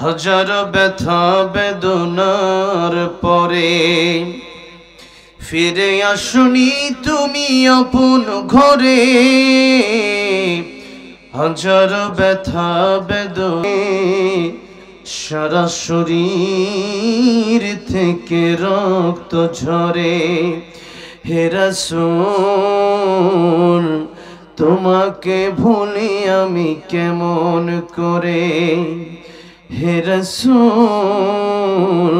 হাজার ব্যথা বেদনার পরে ফিরে আসুনি তুমি আপন ঘরে। হাজার ব্যথা বেদনা সারা শরীর থেকে রক্ত ঝরে। হে রাসূল তোমাকে ভুলি আমি কেমন করে। হে রাসূল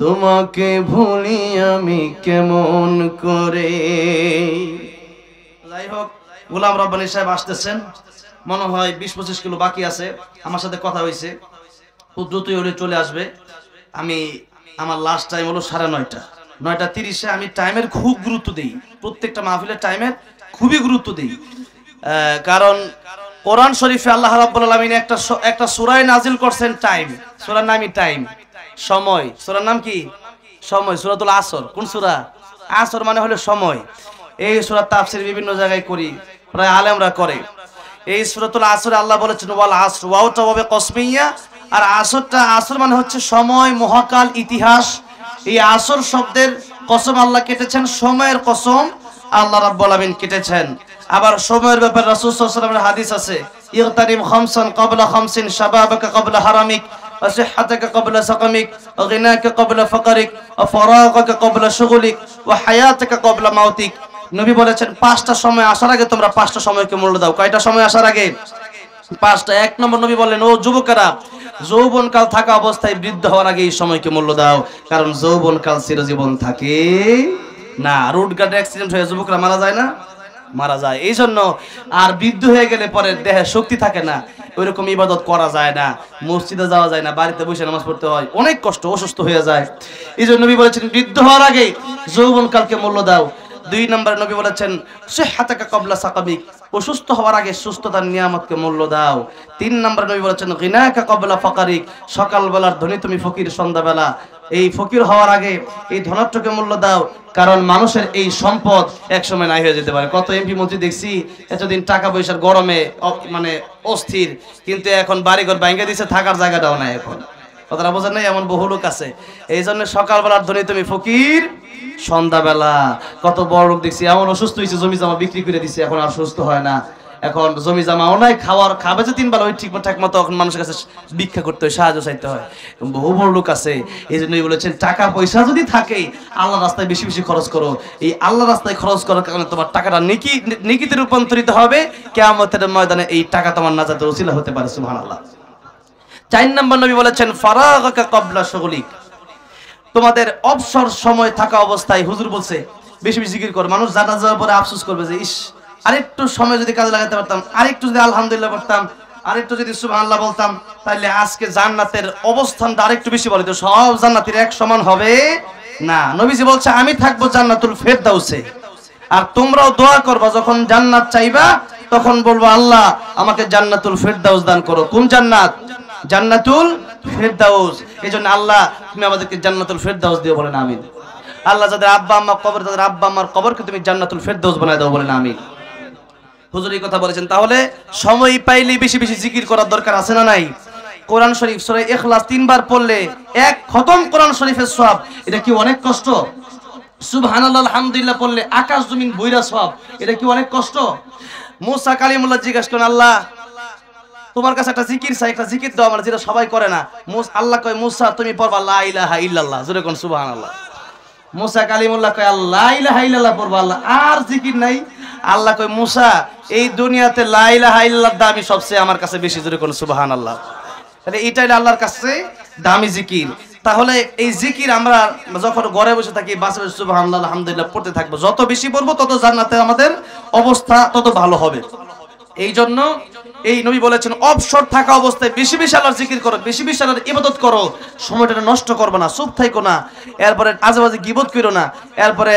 তোমাকে ভুলি আমি কেমন করে। যাই হোক, গোলাম রব্বানী সাহেব আসতেছেন, মনে হয় 20-25 কিলো বাকি আছে। আমার সাথে কথা হয়েছে, খুব দ্রুতই হলে চলে আসবে। আমার লাস্ট টাইম হলো 9:30, 9:30-এ। আমি টাইমের খুব গুরুত্ব দিই, প্রত্যেকটা মাহফিলের টাইমের খুবই গুরুত্ব দিই। কারণ কোরআন শরীফে আল্লাহ রাব্বুল আলামিন একটা সূরা নাজিল করছেন টাইম। সূরার নামই টাইম, সময়। সূরার নাম কি? সময়। সূরাতুল আসর। কোন সূরা? আসর মানে হলো সময়। এই সূরার তাফসীর বিভিন্ন জায়গায় করি, প্রায় আলেমরা করে। এই সূরাতুল আসরে আল্লাহ বলেছেন ওয়াল আসর, ওয়াওটা হবে কসমিয়া, আর আসরটা, আসর মানে হচ্ছে সময়, মহাকাল, ইতিহাস। এই আসর শব্দের কসম আল্লাহ কেটেছেন, সময়ের কসম আল্লাহ রাব্বুল আলামিন কেটেছেন। আবার সময়ের ব্যাপারে রাসূল সাল্লাল্লাহু আলাইহি ওয়াসাল্লামের হাদিস আছে, ইগতানিম খামসান ক্বাবলা খামসিন, শাবাবাকা ক্বাবলা হারামিক, ওয়া সিহহাতাকা ক্বাবলা সাকামিক, ওয়া গিনাকা ক্বাবলা ফাকরিক, ওয়া ফারাগাকা ক্বাবলা শুগুলিক, ওয়া হায়াতাকা ক্বাবলা মাউতিক। নবী বলেছেন 5টা সময় আসার আগে তোমরা 5টা সময়কে মূল্য দাও। কয়টা সময় আসার আগে? 5টা। 1 নম্বর নবী বললেন, ও যুবকেরা, যৌবনকাল থাকা অবস্থায় বৃদ্ধ হওয়ার আগে এই সময়কে মূল্য দাও, কারণ যৌবনকাল চিরজীবন থাকে না। রোড ঘাটে অ্যাক্সিডেন্ট হয়ে যুবকরা মারা যায় না? মারা যায়। এই জন্য আর বৃদ্ধ হয়ে গেলে পরে দেহে শক্তি থাকে না, ওইরকম ইবাদত করা যায় না, মসজিদে যাওয়া যায় না, বাড়িতে বসে নামাজ পড়তে হয়, অনেক কষ্ট, অসুস্থ হয়ে যায়। এই জন্য নবী বলেছেন বৃদ্ধ হওয়ার আগে যৌবনকালকে মূল্য দাও। 2 নম্বরে নবী বলেছেন সিহহাতাকা ক্বাবলা সাকামিক, অসুস্থ হওয়ার আগে সুস্থতার নিয়ামতকে মূল্য দাও। 3 নম্বরে নবী বলেছেন গিনাকা ক্বাবলা ফাকারিক, সকালবেলার ধনী তুমি ফকির সন্ধ্যাবেলা। এই ফকির হওয়ার আগে এই ধনাত্মকে মূল্য দাও, কারণ মানুষের এই সম্পদ একসময় নাই হয়ে যেতে পারে। কত এমপি মন্ত্রী দেখছি এতদিন টাকা পয়সার গরমে মানে অস্থির, কিন্তু এখন বাড়িঘর ভাঙিয়ে দিচ্ছে, থাকার জায়গাটাও নাই এখন। কথাটা বোঝেন নাই? এমন বহু লোক আছে। এই জন্য সকালবেলার ধনী তুমি ফকির সন্ধ্যাবেলা। কত বড় লোক দেখছি এমন অসুস্থ হয়েছে, জমি জমা বিক্রি করে দিচ্ছে, এখন আর সুস্থ হয় না। এখন জমি জমাও নাই, খাবে যে 3 বেলা, ওই ঠিক মতো এখন মানুষের কাছে ভিক্ষা করতে হয়, সাহায্য চাইতে হয়। বহু বড় লোক আছে। এই জন্যই বলেছেন টাকা পয়সা যদি থাকে আল্লাহ রাস্তায় বেশি বেশি খরচ করো। এই আল্লাহ রাস্তায় খরচ করার কারণে তোমার টাকাটা নেকিতে রূপান্তরিত হবে। কিয়ামতের ময়দানে এই টাকা তোমার নাজাতের ওসিলা হতে পারে। সুবহানাল্লাহ। 4 নম্বর নবী বলেছেন ফারাগাকা ক্বাবলা শুগুলিক, তোমাদের অবসর সময় থাকা অবস্থায় হুজুর বলছে বেশি বেশি জিকির করো। মানুষ জানা যাওয়ার পরে আফসোস করবে যে ইস, আরেকটু সময় যদি কাজে লাগাতে পারতাম, আরেকটু যদি আলহামদুলিল্লাহ পড়তাম, আরেকটু যদি সুবহানাল্লাহ বলতাম, তাহলে আজকে জান্নাতের অবস্থানটা আরেকটু বেশি বলে। তো সব জান্নাতীর এক সমান হবে না। নবীজি বলছে আমি থাকবো জান্নাতুল ফেরদাউসে, আর তোমরাও দোয়া করবা, যখন জান্নাত চাইবা তখন বলবো আল্লাহ আমাকে জান্নাতুল ফেরদাউস দান করো। কোন জান্নাত? জান্নাতুল ফেরদাউস। এইজন্য আল্লাহ তুমি আমাদেরকে জান্নাতুল ফেরদাউস দিও, বলেন আমিন। আল্লাহ যাদের আব্বা আম্মা কবর, তাদের আব্বা আম্মার কবরকে তুমি জান্নাতুল ফেরদাউস বানায় দাও, বলেন আমিন। হুজুর এই কথা বলেছেন। তাহলে সময় পাইলেই বেশি বেশি জিকির করার দরকার আছে না নাই? কোরআন শরীফ সূরা ইখলাস 3 বার পড়লে 1 খতম কোরআন শরীফের সওয়াব। এটা কি অনেক কষ্ট? সুবহানাল্লাহ আলহামদুলিল্লাহ পড়লে আকাশ জমিন বইরা সওয়াব। এটা কি অনেক কষ্ট? মুসা কালিমুল্লাহ জিজ্ঞাসা করেন, আল্লাহ তোমার কাছে একটা জিকির চাই, একটা জিকির দাও আমার, যেটা সবাই করে না। আল্লাহ কয় মুসা তুমি পড়বা লা ইলাহা ইল্লাল্লাহ। জোরে কোন সুবহানাল্লাহ। মুসা কালিমুল্লাহ কয় লা ইলাহা ইল্লাল্লাহ পড়বা, আল্লাহ আর জিকির নাই। আল্লাহ কয় মুসা এই দুনিয়াতে লা ইলাহা ইল্লাল্লাহ দামি সবচেয়ে আমার কাছে বেশি। জোরে কোন সুবহানাল্লাহ। তাহলে এটাই আল্লাহর কাছে দামি জিকির। তাহলে এই জিকির আমরা যখন ঘরে বসে থাকি বাসে বসে সুবহানাল্লাহ আলহামদুলিল্লাহ পড়তে থাকবো, যত বেশি পড়বো তত জান্নাতে আমাদের অবস্থা তত ভালো হবে। এই জন্য এই নবী বলেছেন অবসর থাকা অবস্থায় বেশি বেশি আল্লাহর জিকির করো, বেশি বেশি আল্লাহর ইবাদত করো, সময়টা নষ্ট করবে না, চুপ থাইকো না, এরপরে আজেবাজে গীবত করো না, এরপরে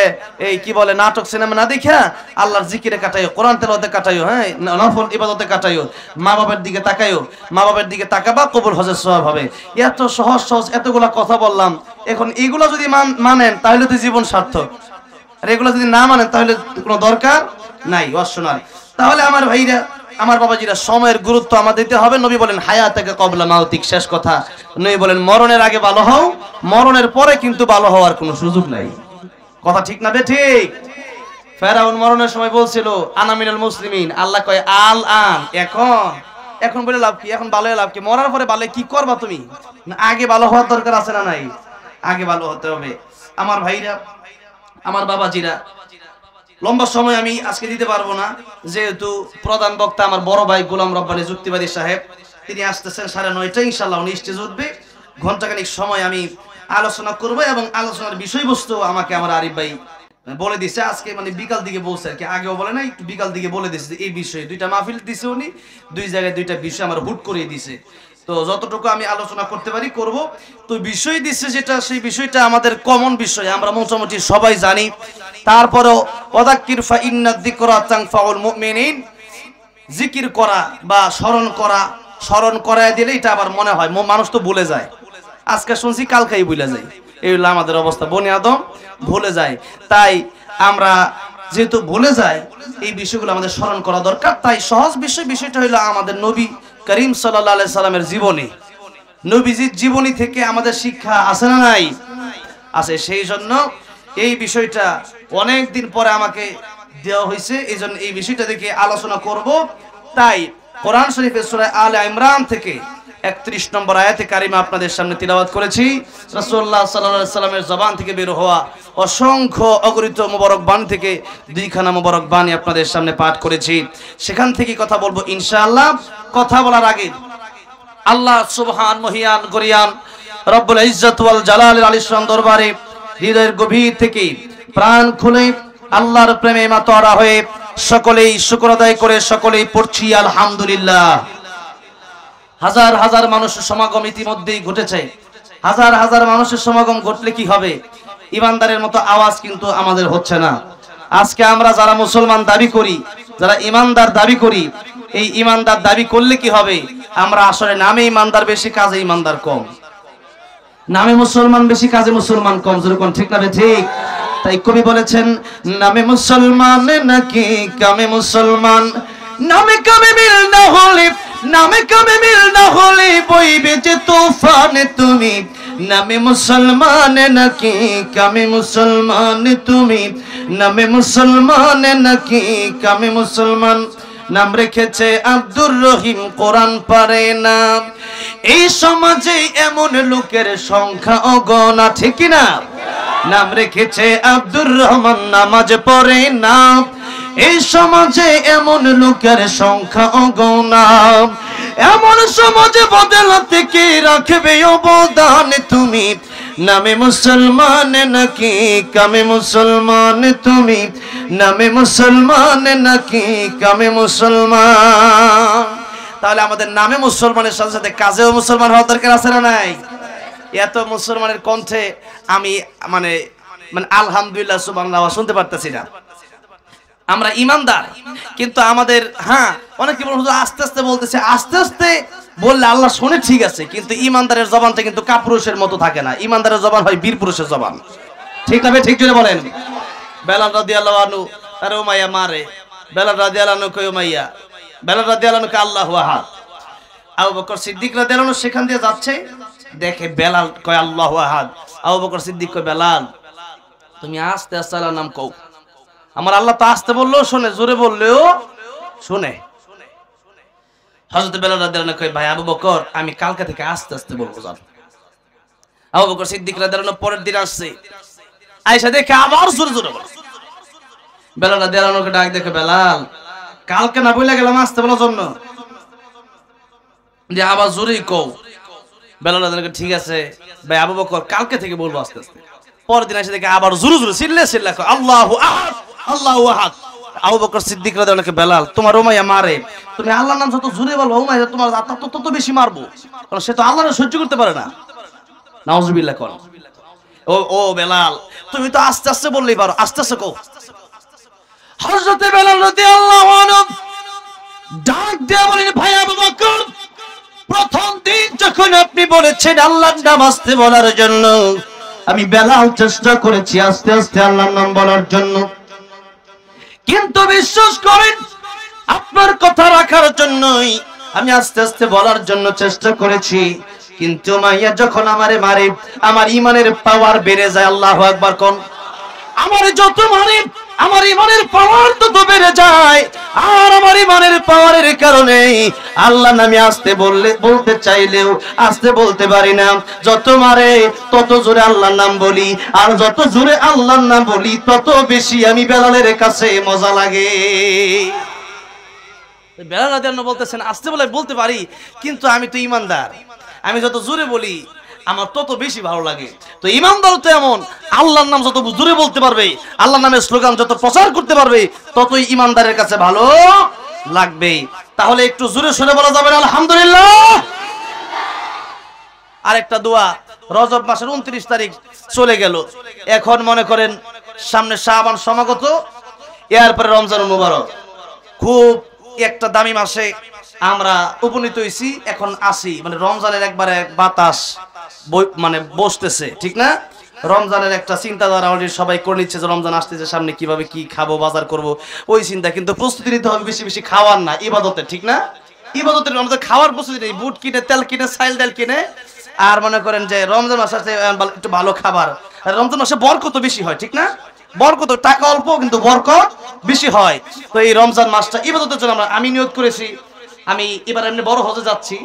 এই কি বলে নাটক সিনেমা না দেখা আল্লাহর জিকিরে কাটাইও, কোরআন তেলাওয়াতে কাটাইও, হ্যাঁ নফল ইবাদতে কাটাইও, মা বাবার দিকে তাকাইও, মা বাবার দিকে তাকাবা কবুল হজের সওয়াব হবে। এত সহজ সহজ এতগুলা কথা বললাম, এখন এগুলা যদি মানেন তাহলে তো জীবন সার্থক, আর এগুলো যদি না মানেন তাহলে কোনো দরকার নাই, অশোনার। তাহলে আমার ভাইরা আমার বাবাজিরা সময়ের গুরুত্ব আমাদের দিতে হবে। নবী বলেন হায়াতাকা ক্বাবলা মাউতিক, শেষ কথা। নবী বলেন মরণের আগে ভালো হও, মরণের পরে কিন্তু ভালো হওয়ার কোনো সুযোগ নাই। কথা ঠিক না বে ঠিক? ফেরাউন মরণের সময় বলছিল আনা মিনাল মুসলিমিন, আল্লাহ কয় আল আন, এখন বলে লাভ কি? এখন ভালো হয়ে লাভ কি? মরার পরে ভালো কি করবা তুমি? না আগে ভালো হওয়ার দরকার আছে না নাই? আগে ভালো হতে হবে। আমার ভাইরা, আমার বাবাজিরা, লম্বা সময় আমি আজকে দিতে পারবো না, যেহেতু প্রধান বক্তা আমার বড় ভাই গোলাম রব্বানী যুক্তিবাদী সাহেব, তিনি আসতেছেন 9:30 ইনশাআল্লাহ উনি স্টেজে উঠবে। ঘন্টাখানিক সময় আমি আলোচনা করব এবং আলোচনার বিষয়বস্তু আমাকে আমার আরিফ ভাই বলে দিছে। আজকে মানে বিকাল দিকে বলছে আর কি, আগেও বলে না, একটু বিকাল দিকে বলে দিছে এই বিষয়ে। 2টা মাহফিল দিছে উনি, 2 জায়গায় 2টা বিষয় আমার হুট করে দিছে। তো যতটুকু আমি আলোচনা করতে পারি করব। তো বিষয় দিচ্ছে যেটা, সেই বিষয়টা আমাদের কমন বিষয়, আমরা মোটামুটি সবাই জানি। তারপরেও ওয়াদাক্কির ফা ইন্নাদ যিকরা তানফাউল মুমিনিন, জিকির করা বা স্মরণ করায় দিলে এটা আবার মনে হয়, মানুষ তো ভুলে যায়। আজকে শুনছি কালকেই ভুলে যায়, এই হলো আমাদের অবস্থা। বনি আদম ভুলে যায়। তাই আমরা যেহেতু ভুলে যাই, এই বিষয়গুলো আমাদের স্মরণ করা দরকার। তাই সহজ বিষয়টা হলো আমাদের নবী করিম সাল্লাল্লাহু আলাইহি সাল্লামের জীবনী। নবীজির জীবনী থেকে আমাদের শিক্ষা আছে না নাই? আছে। সেই জন্য এই বিষয়টা অনেক দিন পরে আমাকে দেওয়া হয়েছে, এই জন্য এই বিষয়টা থেকে আলোচনা করব। তাই কোরআন শরীফের সূরা আলে ইমরান থেকে 31 নম্বর আয়াতে কারিমা আপনাদের সামনে তিলাওয়াত করেছি। রাসূলুল্লাহ সাল্লাল্লাহু আলাইহি সাল্লামের জবান থেকে বের হওয়া অসংখ্য অগণিত মোবারক বাণী থেকে 2খানা মোবারক বাণী আপনাদের সামনে পাঠ করেছি। সেখান থেকে কথা বলবো ইনশাআল্লাহ। কথা বলার আগে আল্লাহ সুবহান মহিয়ান গরিয়ান রব্বুল ইজ্জত ওয়াল জালালের আলিশান দরবারে হৃদয়ের গভীর থেকে প্রাণ খুলে আল্লাহর প্রেমে মাতোয়ারা হয়ে সকলেই শুকর আদায় করে সকলেই পড়ছি আলহামদুলিল্লাহ। হাজার হাজার মানুষের সমাগম ইতিমধ্যেই ঘটেছে। হাজার হাজার মানুষের সমাগম ঘটলে কি হবে? ইমানদারের মতো আওয়াজ কিন্তু আমাদের হচ্ছে না। আজকে আমরা যারা মুসলমান দাবি করি, যারা ইমানদার দাবি করি, এই ইমানদার দাবি করলে কি হবে? আমরা আসলে নামে ইমানদার বেশি, কাজে ইমানদার কম। নামে মুসলমান বেশি, কাজে মুসলমান কম। যেরকম ঠিক না ঠিক? তাই কবি বলেছেন নামে মুসলমান নাকি কামে মুসলমান, নামে কামে মিল না হলে, নামে কামে মিল না হলে বইবে যে তুফানে তুমি। নামে মুসলমান নাকি কামে মুসলমান তুমি, নামে মুসলমান নাকি কামে মুসলমান। নাম রেখেছে আব্দুর রহিম, কোরআন পারে না। এই সমাজে এমন লোকের সংখ্যা অগণা, ঠিক না? নাম রেখেছে আব্দুর রহমান, নামাজ পড়ে না। এই সমাজে এমন লোকের সংখ্যা অগণা। এমন সমাজে বদলাতে কে রাখবে অবদান তুমি। নামে মুসলমান নাকি কামে মুসলমান তুমি, নামে মুসলমান নাকি কামে মুসলমান। তাহলে আমাদের নামে মুসলমানের সাথে সাথে কাজেও মুসলমান হওয়ার দরকার আছে না নাই? এত মুসলমানের কণ্ঠে আমি মানে আলহামদুলিল্লাহ সুবহানাল্লাহ শুনতে পারতেছি না। আমরা ইমানদার, কিন্তু আমাদের অনেকে আস্তে আস্তে বলতেছে। আস্তে আস্তে বললে আল্লাহ শুনে, ঠিক আছে, কিন্তু ইমানদারের জবানটা কিন্তু কাপুরুষের মতো থাকে না। ইমানদারের জবান হয় বীর পুরুষের জবান। ঠিক না? ঠিক জোরে বলেন। বেলাল রাদিয়াল্লাহু আনহু তার উমাইয়া মারে। বেলাল রাদিয়াল্লাহু আনহু কয় উমাইয়া, বেলাল রাদিয়াল্লাহু আনহু কয় আল্লাহু আহাদ। আবু বকর সিদ্দিক রাদিয়াল্লাহু আনহু সেখান দিয়ে যাচ্ছে, দেখে বেলাল কয় আল্লাহু আহাদ। আবু বকর সিদ্দিক কয় বেলাল তুমি আস্তে আস্তে আল্লাহর নাম কও। আমার আল্লাহ তো আস্তে বললেও শুনে, জোরে বললেও শুনে। হযরত বেলাল রাদিয়াল্লাহু আনহু কয় ভাই আবু বকর আমি কালকে থেকে আস্তে আস্তে বলবো জান। আবু বকর সিদ্দিক রাদিয়াল্লাহু আনহু পরের দিন আসছে, আয়েশা দেখে আবার জোরে জোরে বলে। বেলাল রাদিয়াল্লাহু আনহুকে ডাক দেখে, বেলাল কালকে না বইলা গেলাম আস্তে বলার জন্য, যে আবার জোরেই কও। বেলাল রাদিয়াল্লাহু আনহু ঠিক আছে ভাই আবু বকর কালকে থেকে বলবো আস্তে আস্তে। পরের দিন এসে দেখে আবার জোরে জোরে চিল্লা কয় আল্লাহু আহাদ, আল্লাহু আহাদ। আবু বকর সিদ্দিক রাদিয়াল্লাহু আনহু বেলাল তোমার উমাইয়া মারে, তুমি আল্লাহর নাম যত জোরে বলবো উমাইয়া তোমার তত বেশি মারবো, কারণ সে তো আল্লাহর সহ্য করতে পারে না। নাউজুবিল্লাহ কোন। ও বেলাল তুমি তো আস্তে আস্তে বললেই পারো, আস্তে আস্তে কও। হযরত বেলাল রাদিয়াল্লাহু আনহু ডাক দিয়ে বলেন ভাই আবু বকর প্রথম দিন যখন আপনি বলেছেন আল্লাহর নাম আস্তে বলার জন্য, আমি বেলাল চেষ্টা করেছি আস্তে আস্তে আল্লাহর নাম বলার জন্য, কিন্তু বিশ্বাস করেন আপনার কথা রাখার জন্যই আমি আস্তে আস্তে বলার জন্য চেষ্টা করেছি, কিন্তু মাইয়া যখন আমারে মারে আমার ইমানের পাওয়ার বেড়ে যায়। আল্লাহু আকবার কোন। আমার যত মারে আমার ইমানের পাওয়ার তত বেড়ে যায়, আর আমার ইমানের পাওয়ারের কারণে আল্লাহ নামে আস্তে বলতে চাইলেও আস্তে বলতে পারি না। যত মারে তত জোরে আল্লাহর নাম বলি, আর যত জোরে আল্লাহর নাম বলি তত বেশি আমি বেলালের কাছে মজা লাগে। বেলাল রাদিয়াল্লাহু আনহু বলতেছেন আস্তে বলতে পারি, কিন্তু আমি তো ইমানদার, আমি যত জোরে বলি আমার তত বেশি ভালো লাগে। তো ইমানদার তো এমন, আল্লাহর নাম যত জোরে বলতে পারবে, আল্লাহর নামের স্লোগান যত প্রচার করতে পারবে, ততই ইমানদারের কাছে ভালো লাগবে। তাহলে একটু জোরে শুনে বলা যাবে না আলহামদুলিল্লাহ? আরেকটা দোয়া, রজব মাসের 29 তারিখ চলে গেল, এখন মনে করেন সামনে শাবান সমাগত, এরপরে রমজানুল মুবারক। খুব একটা দামি মাসে আমরা উপনীত হয়েছি, এখন আসি মানে রমজানের একবারে বাতাস মানে বসতেছে, ঠিক না? রমজানের একটা চিন্তাধারা অলরেডি সবাই করে নিচ্ছে যে রমজান আসতেছে, সামনে কিভাবে কি খাবো, বাজার করব, ওই চিন্তা। কিন্তু প্রস্তুতি নিতে হবে বেশি বেশি খাওয়ার না, ইবাদতের, ঠিক না? ইবাদতের রমজান খাওয়ার প্রস্তুতি নেই, বুট কিনে, তেল কিনে, চাইল ডাল কিনে, আর মনে করেন যে রমজান মাস আসতে একটু ভালো খাবার। রমজান মাসে বরকত বেশি হয়, ঠিক না? বরকত, টাকা অল্প কিন্তু বরকত বেশি হয়। তো এই রমজান মাসটা ইবাদতের জন্য আমি নিয়ত করেছি, আমি এবার এমনি বড় হজে যাচ্ছি,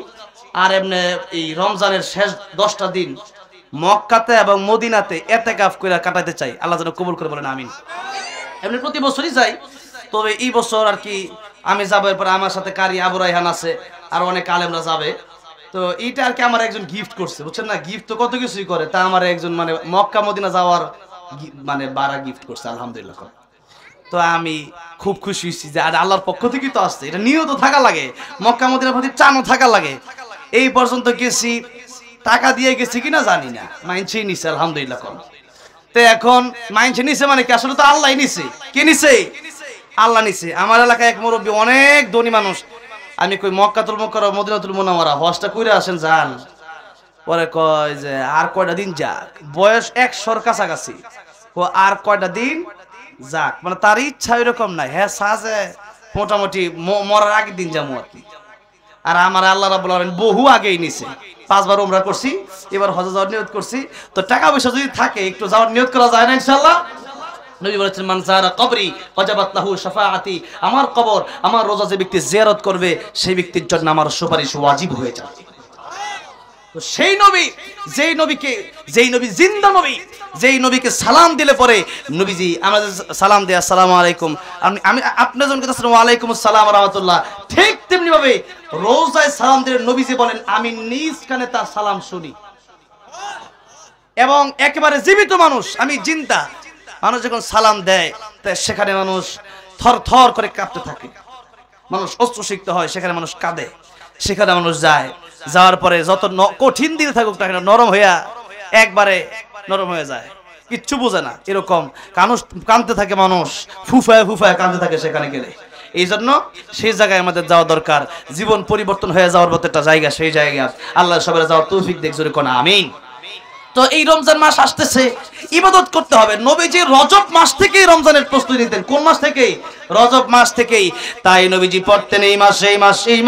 আর এমনি এই রমজানের শেষ 10টা দিন মক্কাতে এবং মদিনাতে ইতিকাফ করে কাটাতে চাই। আল্লাহ যেন কবুল করে বলেন আমিন। এমনি প্রতি বছরই যাই, তবে এই বছর আর কি আমি যাবো। এরপর আমার সাথে কারি আবু রায়হান আছে, আর অনেক আলেমরা যাবে। তো এইটা আর কি আমার একজন গিফট করছে, বুঝছেন না? গিফট তো কত কিছুই করে, তা আমার একজন মানে মক্কা মদিনা যাওয়ার মানে বারা গিফট করছে, আলহামদুলিল্লাহ। তো আমি খুব খুশি হয়েছি যে আল্লাহর পক্ষ থেকেই তো আসছে, এটা নিয়ত থাকা লাগে, মক্কা মদিনার প্রতি টানও থাকা লাগে। এই পর্যন্ত গেছি, টাকা দিয়ে গেছি কিনা জানি না, মাইনছেই নিছে, আলহামদুলিল্লাহ। তো এখন মাইনছে নিছে মানে কি, আসলে তো আল্লাহ নিছে। কে নিছে? আল্লাহ নিছে। আমার এলাকায় এক মুরব্বী, অনেক ধনী মানুষ, আমি কই মক্কাতুল মুকাররম মদিনাতুল মুনাওয়ারা হজটা কইরা আসেন যান, পরে কয় যে আর কয়টা দিন যাক, বয়স 100-র কাছাকাছি, ও আর কয়টা দিন যাক, মানে তার ইচ্ছা এরকম নাই, হ্যাঁ সাজে মোটামুটি মরার আগের দিন যাবো আর কি। আর আমার আল্লাহ রাব্বুল আলামিন বহু আগেই নিছে, 5 বার উমরা করছি, এবার হজে যাওয়ার নিয়ত করছি। তো টাকা পয়সা যদি থাকে একটু যাওয়ার নিয়ত করা যায় না ইনশাআল্লাহ? নবী বলেছেন মান যারা কবরি ওয়াজাবাত লাহু শাফাআতি, আমার কবর, আমার রোজা যে ব্যক্তি জিয়ারত করবে সেই ব্যক্তির জন্য আমার সুপারিশ ওয়াজিব হয়ে যাবে। তো সেই নবী, যেই নবী জিন্দা নবী, যেই নবীকে সালাম দিলে পরে নবীজি আমাদের সালাম দেয় আসসালামু আলাইকুম, আমি আপনার জন্য কথা ওয়া আলাইকুম আসসালাম ওয়া রাহমাতুল্লাহ, ঠিক তেমনি ভাবে রোজায় সালাম দিলে নবীজি বলেন আমি নিজ কানে তার সালাম শুনি। এবং একেবারে জীবিত মানুষ, আমি জিন্দা মানুষ যখন সালাম দেয় সেখানে মানুষ থর থর করে কাঁপতে থাকে, মানুষ অস্ত্রসিক্ত হয়, সেখানে মানুষ কাঁদে, সেখানে মানুষ যায়, যাওয়ার পরে যত কঠিন দিনে থাকুক না কেন নরম হইয়া একবারে নরম হয়ে যায়, কিচ্ছু বোঝে না, এরকম কাঁদতে থাকে মানুষ, ফুফায় ফুফায় কাঁদতে থাকে সেখানে গেলে। এই জন্য সেই জায়গায় আমাদের যাওয়া দরকার, জীবন পরিবর্তন হয়ে যাওয়ার মতো একটা জায়গা, সেই জায়গা আল্লাহ সবার যাওয়ার তৌফিক দেখ জোরে কোন আমিন। তো এই রমজান মাস আসতেছে, ইবাদত করতে হবে। নবীজি রজব মাস থেকেই রমজানের প্রস্তুতি নিতেন। কোন মাস থেকে? রজব মাস থেকেই। তাই নবীজি পড়তেন এই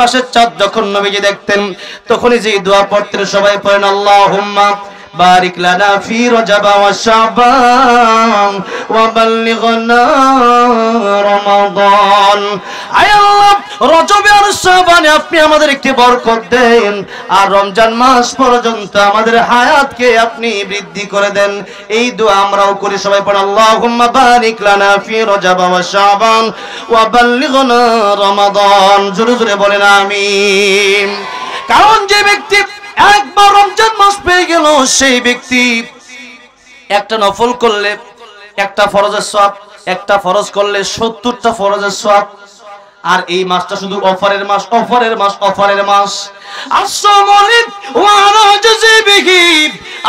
মাসের চাঁদ যখন নবীজি দেখতেন তখনই যে দোয়া পড়তেন, সবাই পড়েন আল্লাহুম্মা বারিক লানা ফি রজব ওয়া শাবান ওয়া বাল্লিগনা রমাদান। আয় আল্লাহ, রজবে আর শাবানে আপনি আমাদেরকে বরকত দেন, আর রমজান মাস পর্যন্ত আমাদের হায়াতকে আপনি বৃদ্ধি করে দেন। এই দোয়া আমরাও করি, সবাই পড়ে আল্লাহুম্মা বারিক লানা ফি রজব ওয়া শাবান ওয়া বাল্লিগনা রমাদান। জোরে জোরে বলেন আমিন। কারণ যে ব্যক্তি একবার রমজান মাস পেয়ে গেল, সেই ব্যক্তি একটা নফল করলে একটা ফরজের সওয়াব, একটা ফরজ করলে 70টা ফরজের সওয়াব। আর এই মাসটা শুধু অফারের মাস, অফারের মাস, অফারের মাস। আসসালামু ওয়া রাজজিবিহি।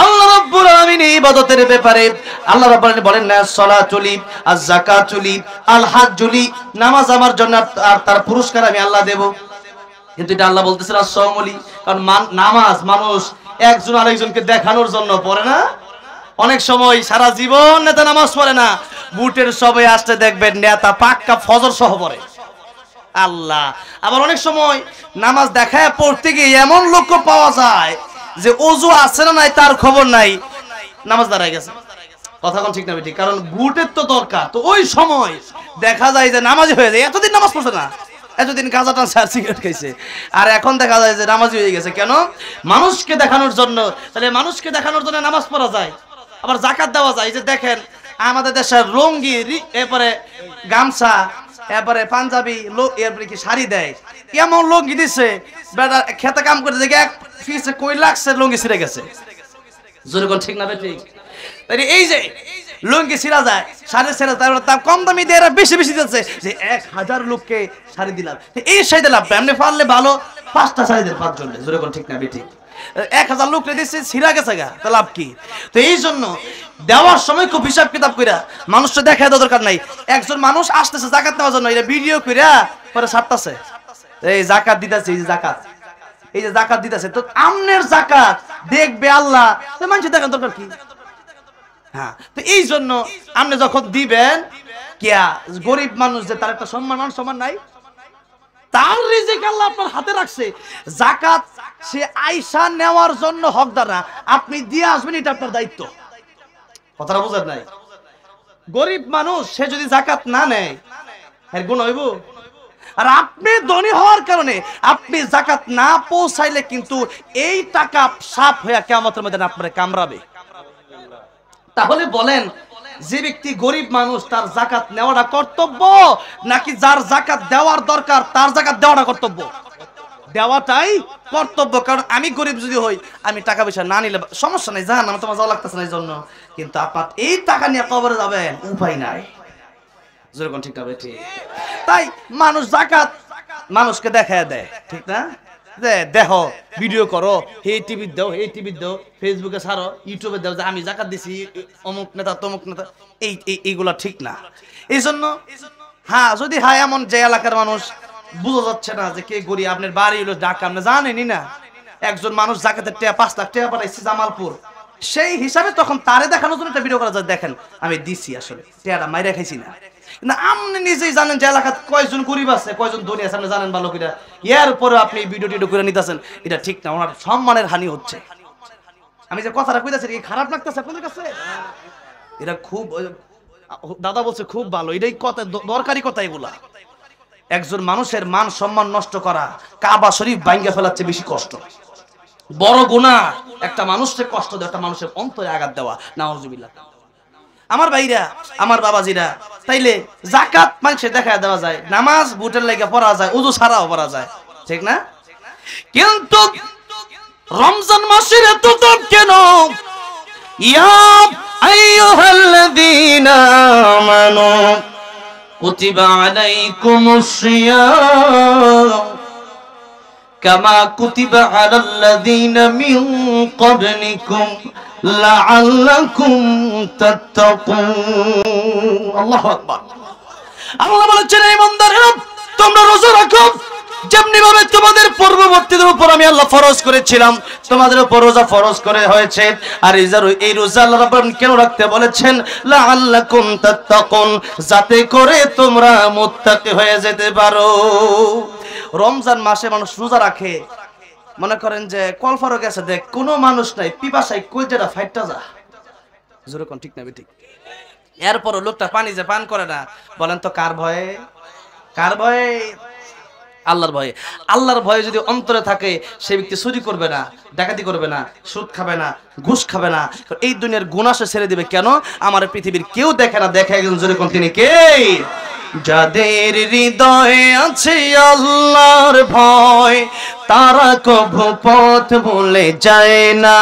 আল্লাহ রাব্বুল আলামিন ইবাদতের ব্যাপারে আল্লাহ রাব্বুল আলামিন বলেন না সালাতুলি আজ যাকাতুলি আল হাজ্জুলি, নামাজ আমার জন্য আর তার পুরস্কার আমি আল্লাহ দেব। কিন্তু এটা আল্লাহ বলতেছেন আসসালামুলি, কারণ নামাজ মানুষ একজন আরেকজনকে দেখানোর জন্য পড়ে না। অনেক সময় সারা জীবন নেতা নামাজ পড়ে না, বুটের সবাই আসতে দেখবেন নেতা পাক্কা ফজর সহ পড়ে, আল্লাহ। আবার অনেক সময় নামাজ দেখায় পড়তে গিয়ে এমন লোকও পাওয়া যায় যে ওযু আছে না নাই তার খবর নাই, নামাজ দাঁড়ায় গেছে। কথা কোন ঠিক না ঠিক? কারণ গুটের তো দরকার, তো ওই সময় দেখা যায় যে নামাজি হয়ে যায়। এতদিন নামাজ পড়ছে না, এতদিন গাঁজা টানছে আর সিগারেট খাইছে, আর এখন দেখা যায় যে নামাজি হয়ে গেছে। কেন? মানুষকে দেখানোর জন্য। তাহলে মানুষকে দেখানোর জন্য নামাজ পড়া যায়, আবার জাকাত দেওয়া যায়। যে দেখেন আমাদের দেশের লুঙ্গি, এরপরে গামছা, এরপরে পাঞ্জাবি, এরপরে কি শাড়ি দেয়, এমন লুঙ্গি দিচ্ছে বেটা খেতে কাম করে দেখে এক পিছে কই লাগছে লুঙ্গি ছিঁড়ে গেছে। জোরে কোন ঠিক না ঠিক? তাই এই যে লুঙ্গি ছিঁড়া যায়, শাড়ি ছিঁড়া যায়, তার কম দামি দিয়ে এরা বেশি বেশি দিচ্ছে যে 1000 লোককে শাড়ি দিলাম, এই শাড়ি দিলাম। এমনি পারলে ভালো 5টা শাড়ি দেন 5 জনে। জোরে কোন ঠিক না ঠিক? 1000 লোককে দিচ্ছে, ছিঁড়া গেছে গা, তা লাভ কি? তো এই জন্য দেওয়ার সময় খুব হিসাব কিতাব কইরা মানুষটা দেখায় দেওয়ার দরকার নাই। একজন মানুষ আসতেছে জাকাত নেওয়ার জন্য, এটা ভিডিও কইরা পরে ছাড়তাছে, এই জাকাত দিতেছে, এই যে জাকাত, এই যে জাকাত দিতেছে। তো আমনের জাকাত দেখবে আল্লাহ, তো মানুষ দেখার দরকার কি? হ্যাঁ, তো এই জন্য আপনি যখন দিবেন, কিয়া গরিব মানুষ যে তার একটা সম্মান সম্মান নাই, তার রিজিক আল্লাহ আপনার হাতে রাখছে। জাকাত সে আয়সা নেওয়ার জন্য হকদার না, আপনি দিয়ে আসবেন, এটা আপনার দায়িত্ব। কথাটা বুঝেন নাই? গরিব মানুষ সে যদি জাকাত না নেয় এর গুণ হইব? আর আপনি ধনী হওয়ার কারণে আপনি জাকাত না পৌঁছাইলে কিন্তু এই টাকা সাপ হয়ে কিয়ামতের মধ্যে আপনারে কামড়াবে। তাহলে বলেন, যে ব্যক্তি গরিব মানুষ তার জাকাত নেওয়াটা কর্তব্য, নাকি যার জাকাত দেওয়ার দরকার তার জাকাত দেওয়াটা কর্তব্য? দেওয়াটাই কর্তব্য। কারণ আমি গরিব যদি হই, আমি টাকা পয়সা না নিলে সমস্যা নাই, জান আমার তোমার যাওয়া লাগতেছে না, এই জন্য। কিন্তু আপনার এই টাকা নিয়ে কবরে যাবেন, উপায় নাই। যেরকম ঠিক না ঠিক? তাই মানুষ জাকাত মানুষকে দেখায় দেয়, ঠিক না? দেখো, ভিডিও করো, এই টিভি দাও, এই টিভি দাও, ফেসবুকে ছাড়ো, ইউটিউবে দাও যে আমি জাকাত দিছি, অমুক নেতা তমুক নেতা, এইগুলা ঠিক না। এই জন্য হ্যাঁ, যদি হ্যাঁ এমন যে এলাকার মানুষ বুঝা যাচ্ছে না যে কে গরিব, আপনার বাড়ি হলো ঢাকা, আপনি জানেনই না, একজন মানুষ জাকাতের টাকা 5 লাখ টাকা পাঠাইছে জামালপুর, সেই হিসাবে তখন তারে দেখানোর জন্য একটা ভিডিও করা যায়, দেখেন আমি দিছি, আসলে টাকাটা মাইরা খাইছি না। না, আপনি নিজেই জানেন যে এলাকাত কয়জন গরিব আছে, কয়জন ধনী আছে, আপনি জানেন ভালো করে, এরপরে আপনি ভিডিও টিডিও করে নিতেছেন, এটা ঠিক না। ওনার সম্মানের হানি হচ্ছে। আমি যে কথাটা কইতাছি কি খারাপ লাগতেছে আপনাদের কাছে? এটা খুব, দাদা বলছে খুব ভালো, এটাই কথা, দরকারি কথা এগুলা। একজন মানুষের মান সম্মান নষ্ট করা কাবা শরীফ ভাঙ্গা ফেলাচ্ছে বেশি কষ্ট, বড় গুনাহ। একটা মানুষকে কষ্ট দেওয়া, একটা মানুষের অন্তরে আঘাত দেওয়া, নাউজুবিল্লাহ। আমার ভাইরা, আমার বাবাজিরা, তাইলে জাকাত মানুষের দেখা দেওয়া যায়, নামাজ বুটের লেগে পড়া যায়, উযু ছাড়াও পড়া যায়, ঠিক না? কিন্তু রমজান মাসের এত দাম কেন? ইয়া আইয়ুহাল্লাযীনা আমানু কুতিবা আলাইকুমুস সিয়াম কামা কুতিবা আলাল্লাযীনা মিন ক্বাবলিকুম লাআল্লাকুম তাত্তাকুন। আল্লাহু আকবার। আল্লাহ বলেছেন, এই বান্দারা তোমরা রোজা রাখো যেমনি ভাবে তোমাদের পূর্ববর্তীদের উপর আমি আল্লাহ ফরজ করেছিলাম, তোমাদের উপর রোজা ফরজ করে হয়েছে। আর এই রোজা আল্লাহ রাব্বুল কেন রাখতে বলেছেন? লাআল্লাকুম তাত্তাকুন, যাতে করে তোমরা মুত্তাকি হয়ে যেতে পারো। রমজান মাসে মানুষ রোজা রাখে, মনে করেন যে কলফারও গেছে, দেখ কোনো মানুষ নাই, পিপাসায় কইটা ফাইটটা যা, জোরে কোন ঠিক না ঠিক? এরপরও লোকটা পানি যে পান করে না, বলেন তো কার ভয়ে? কার ভয়ে? আল্লাহর ভয়ে। আল্লাহর ভয়ে যদি অন্তরে থাকে, সেই ব্যক্তি চুরি করবে না, ডাকাতি করবে না, সুদ খাবে না, ঘুষ খাবে না, এই দুনিয়ার গুনাহ সে ছেড়ে দিবে। কেন? আমার পৃথিবীর কেউ দেখে না, দেখে একজন, জোরে কোন তিনি কে? যাদের হৃদয়ে আছে আল্লাহর ভয়, তারা কভু পথ ভুলে যায় না।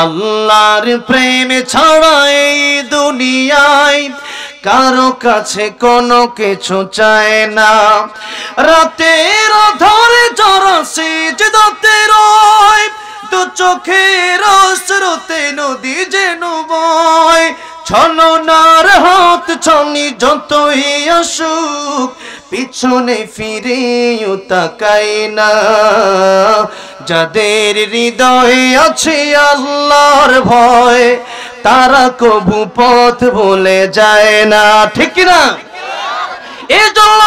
আল্লাহর প্রেম ছাড়া এই দুনিয়ায় কারো কাছে কোনো কিছু চায় না। রাতের আধারে যারা সিজদাতে রয়, দু চোখের স্রোতে নদী যেন বয়, ছলনার হাত ছনি যতই আসুক, পিছনে ফিরেও তাকায় না। যাদের হৃদয়ে আছে আল্লাহর ভয়, তারা কবু পথ ভুলে যায় না, ঠিক না? এই জন্য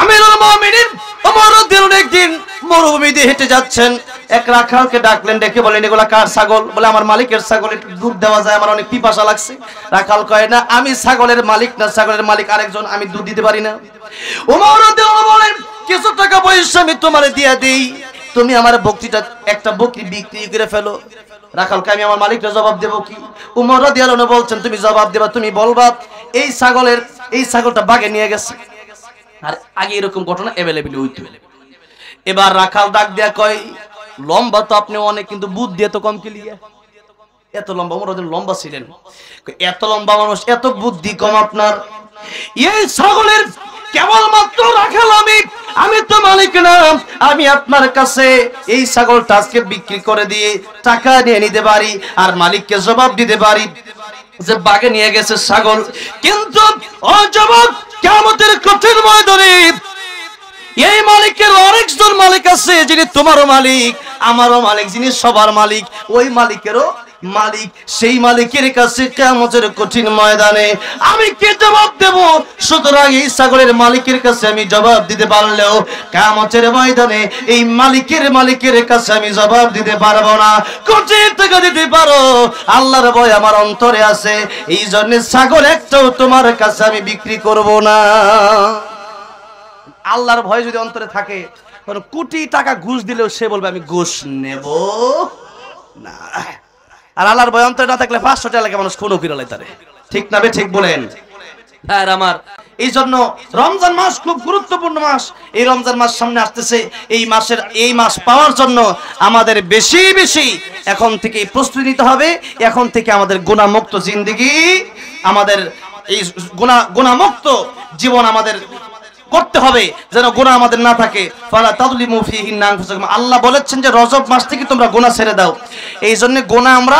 আমিরুল মুমিনিন ওমর রাদিয়াল্লাহু আনহু একদিন মরুভূমি দিয়ে হেঁটে যাচ্ছেন, এক রাখালকে ডাকলেন, ডেকে বলেন এগুলা কার ছাগল? বলে আমার মালিকের ছাগল, একটু দুধ দেওয়া যায়, আমার অনেক পিপাসা লাগছে। রাখাল কয় না, আমি ছাগলের মালিক না, ছাগলের মালিক আরেকজন, আমি দুধ দিতে পারি না। ওমর রাদিয়াল্লাহু আনহু বলেন কিছু টাকা পয়সা আমি তোমারে দিয়ে দেই, তুমি আমার বকরিটা একটা বকরি বিক্রি করে ফেলো। রাখালকে আমি আমার মালিককে জবাব দেব কি? ওমর রাদিয়াল্লাহু আনহু বলছেন তুমি জবাব দেবা, তুমি বলবা এই ছাগলটা বাগে নিয়ে গেছে। আর আগে এরকম ঘটনা অ্যাভেলেবল হইতো। এবার রাখাল ডাক দেয়া কয় লম্বা তো আপনি অনেক, কিন্তু বুদ্ধি এত কম কি লিয়া? এত লম্বা? ওমর রাদিয়াল্লাহু আনহু লম্বা ছিলেন, এত লম্বা মানুষ এত বুদ্ধি কম আপনার? এই ছাগলের কেবলমাত্র রাখাল আমি তো মালিক না, আমি আপনার কাছে এই ছাগলটা আজকে বিক্রি করে দিয়ে টাকা নিয়ে নিতে পারি আর মালিককে জবাব দিতে পারি যে বাগে নিয়ে গেছে ছাগল। কিন্তু ও যুবক, কিয়ামতের কঠিন ময়দানে এই মালিকের আরেকজন মালিক আছে, যিনি তোমারও মালিক আমারও মালিক, যিনি সবার মালিক, ওই মালিকেরও মালিক। সেই মালিকের কাছে কিয়ামতের কঠিন ময়দানে আমি কি জবাব দেব? সুতরাং এই ছাগলের মালিকের কাছে আমি জবাব দিতে পারলেও কিয়ামতের ময়দানে এই মালিকের কাছে আমি জবাব দিতে পারবো না। কোটি টাকা দিতে পারো, আল্লাহর ভয় আমার অন্তরে আছে, এই জন্য ছাগল একটাও তোমার কাছে আমি বিক্রি করব না। আল্লাহর ভয় যদি অন্তরে থাকে, কোটি টাকা ঘুষ দিলেও সে বলবে আমি ঘুষ নেব না। আর আল্লাহর ভয় অন্তরে না থাকলে 500 টাকা মানুষ খুনও করে লাই তারে। ঠিক না? ঠিক বলেন আর আমার। এই জন্য রমজান মাস খুব গুরুত্বপূর্ণ মাস। এই রমজান মাস সামনে আসতেছে, এই মাস পাওয়ার জন্য আমাদের বেশি বেশি এখন থেকে প্রস্তুতি নিতে হবে। এখন থেকে আমাদের গুনাহমুক্ত জিন্দেগি, আমাদের এই গুনাহমুক্ত জীবন আমাদের করতে হবে, যেন গুনাহ আমাদের না থাকে। ফালা তাযলিমু ফীহিন্না আনফুসাকুম, আল্লাহ বলেছেন যে রজব মাস থেকে তোমরা গুনাহ ছেড়ে দাও। এই জন্য গুনাহ আমরা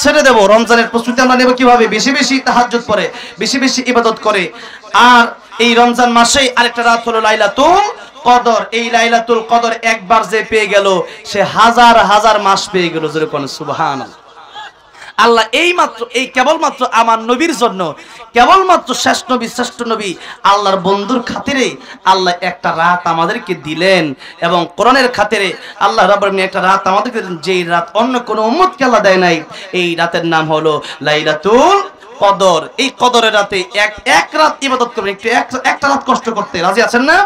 ছেড়ে দেব। রমজানের প্রস্তুতি আমরা নেব কিভাবে? বেশি বেশি তাহাজ্জুদ পড়ে, বেশি বেশি ইবাদত করে। আর এই রমজান মাসেই আরেকটা রাত হলো লাইলাতুল কদর। এই লাইলাতুল কদর একবার যে পেয়ে গেল সে হাজার হাজার মাস পেয়ে গেল। জোরে কোন সুবহানাল্লাহ। আল্লাহ এই কেবলমাত্র আমার নবীর জন্য, কেবলমাত্র শ্রেষ্ঠ নবী আল্লাহর বন্ধুর খাতিরে আল্লাহ একটা রাত আমাদেরকে দিলেন, এবং কোরআনের খাতিরে আল্লাহ রাব্বুল আলামিন একটা রাত আমাদেরকে দিলেন, যেই রাত অন্য কোনো উম্মতকে আল্লাহ দেয় নাই। এই রাতের নাম হলো লাইলাতুল কদর। এই কদরের রাতে এক রাত ইবাদত করবেন। একটু একটা রাত কষ্ট করতে রাজি আছেন না?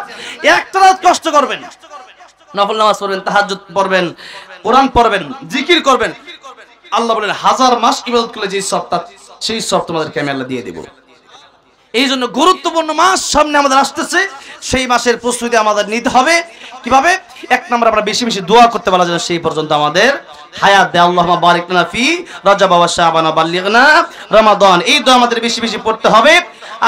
একটা রাত কষ্ট করবেন, নফল নামাজ পড়বেন, তাহাজ্জুদ পড়বেন, কোরআন পড়বেন, জিকির করবেন। আল্লাহ বলেন হাজার মাস ইবাদত করলে যে সবটা, সেই সব তোমাদেরকে আমি আল্লাহ দিয়ে দেব। এই জন্য গুরুত্বপূর্ণ মাস সামনে আমাদের আসতেছে, সেই মাসের প্রস্তুতি আমাদের নিতে হবে। কিভাবে? এক নম্বর আমরা বেশি বেশি দোয়া করতে পারা যেন সেই পর্যন্ত আমাদের হায়াত দেয়। আল্লাহুম্মা বারিক লানা ফি রজব ওয়া শাবান ওয়া বাল্লিগনা রমাদান, এই দোয়া আমাদের বেশি বেশি পড়তে হবে।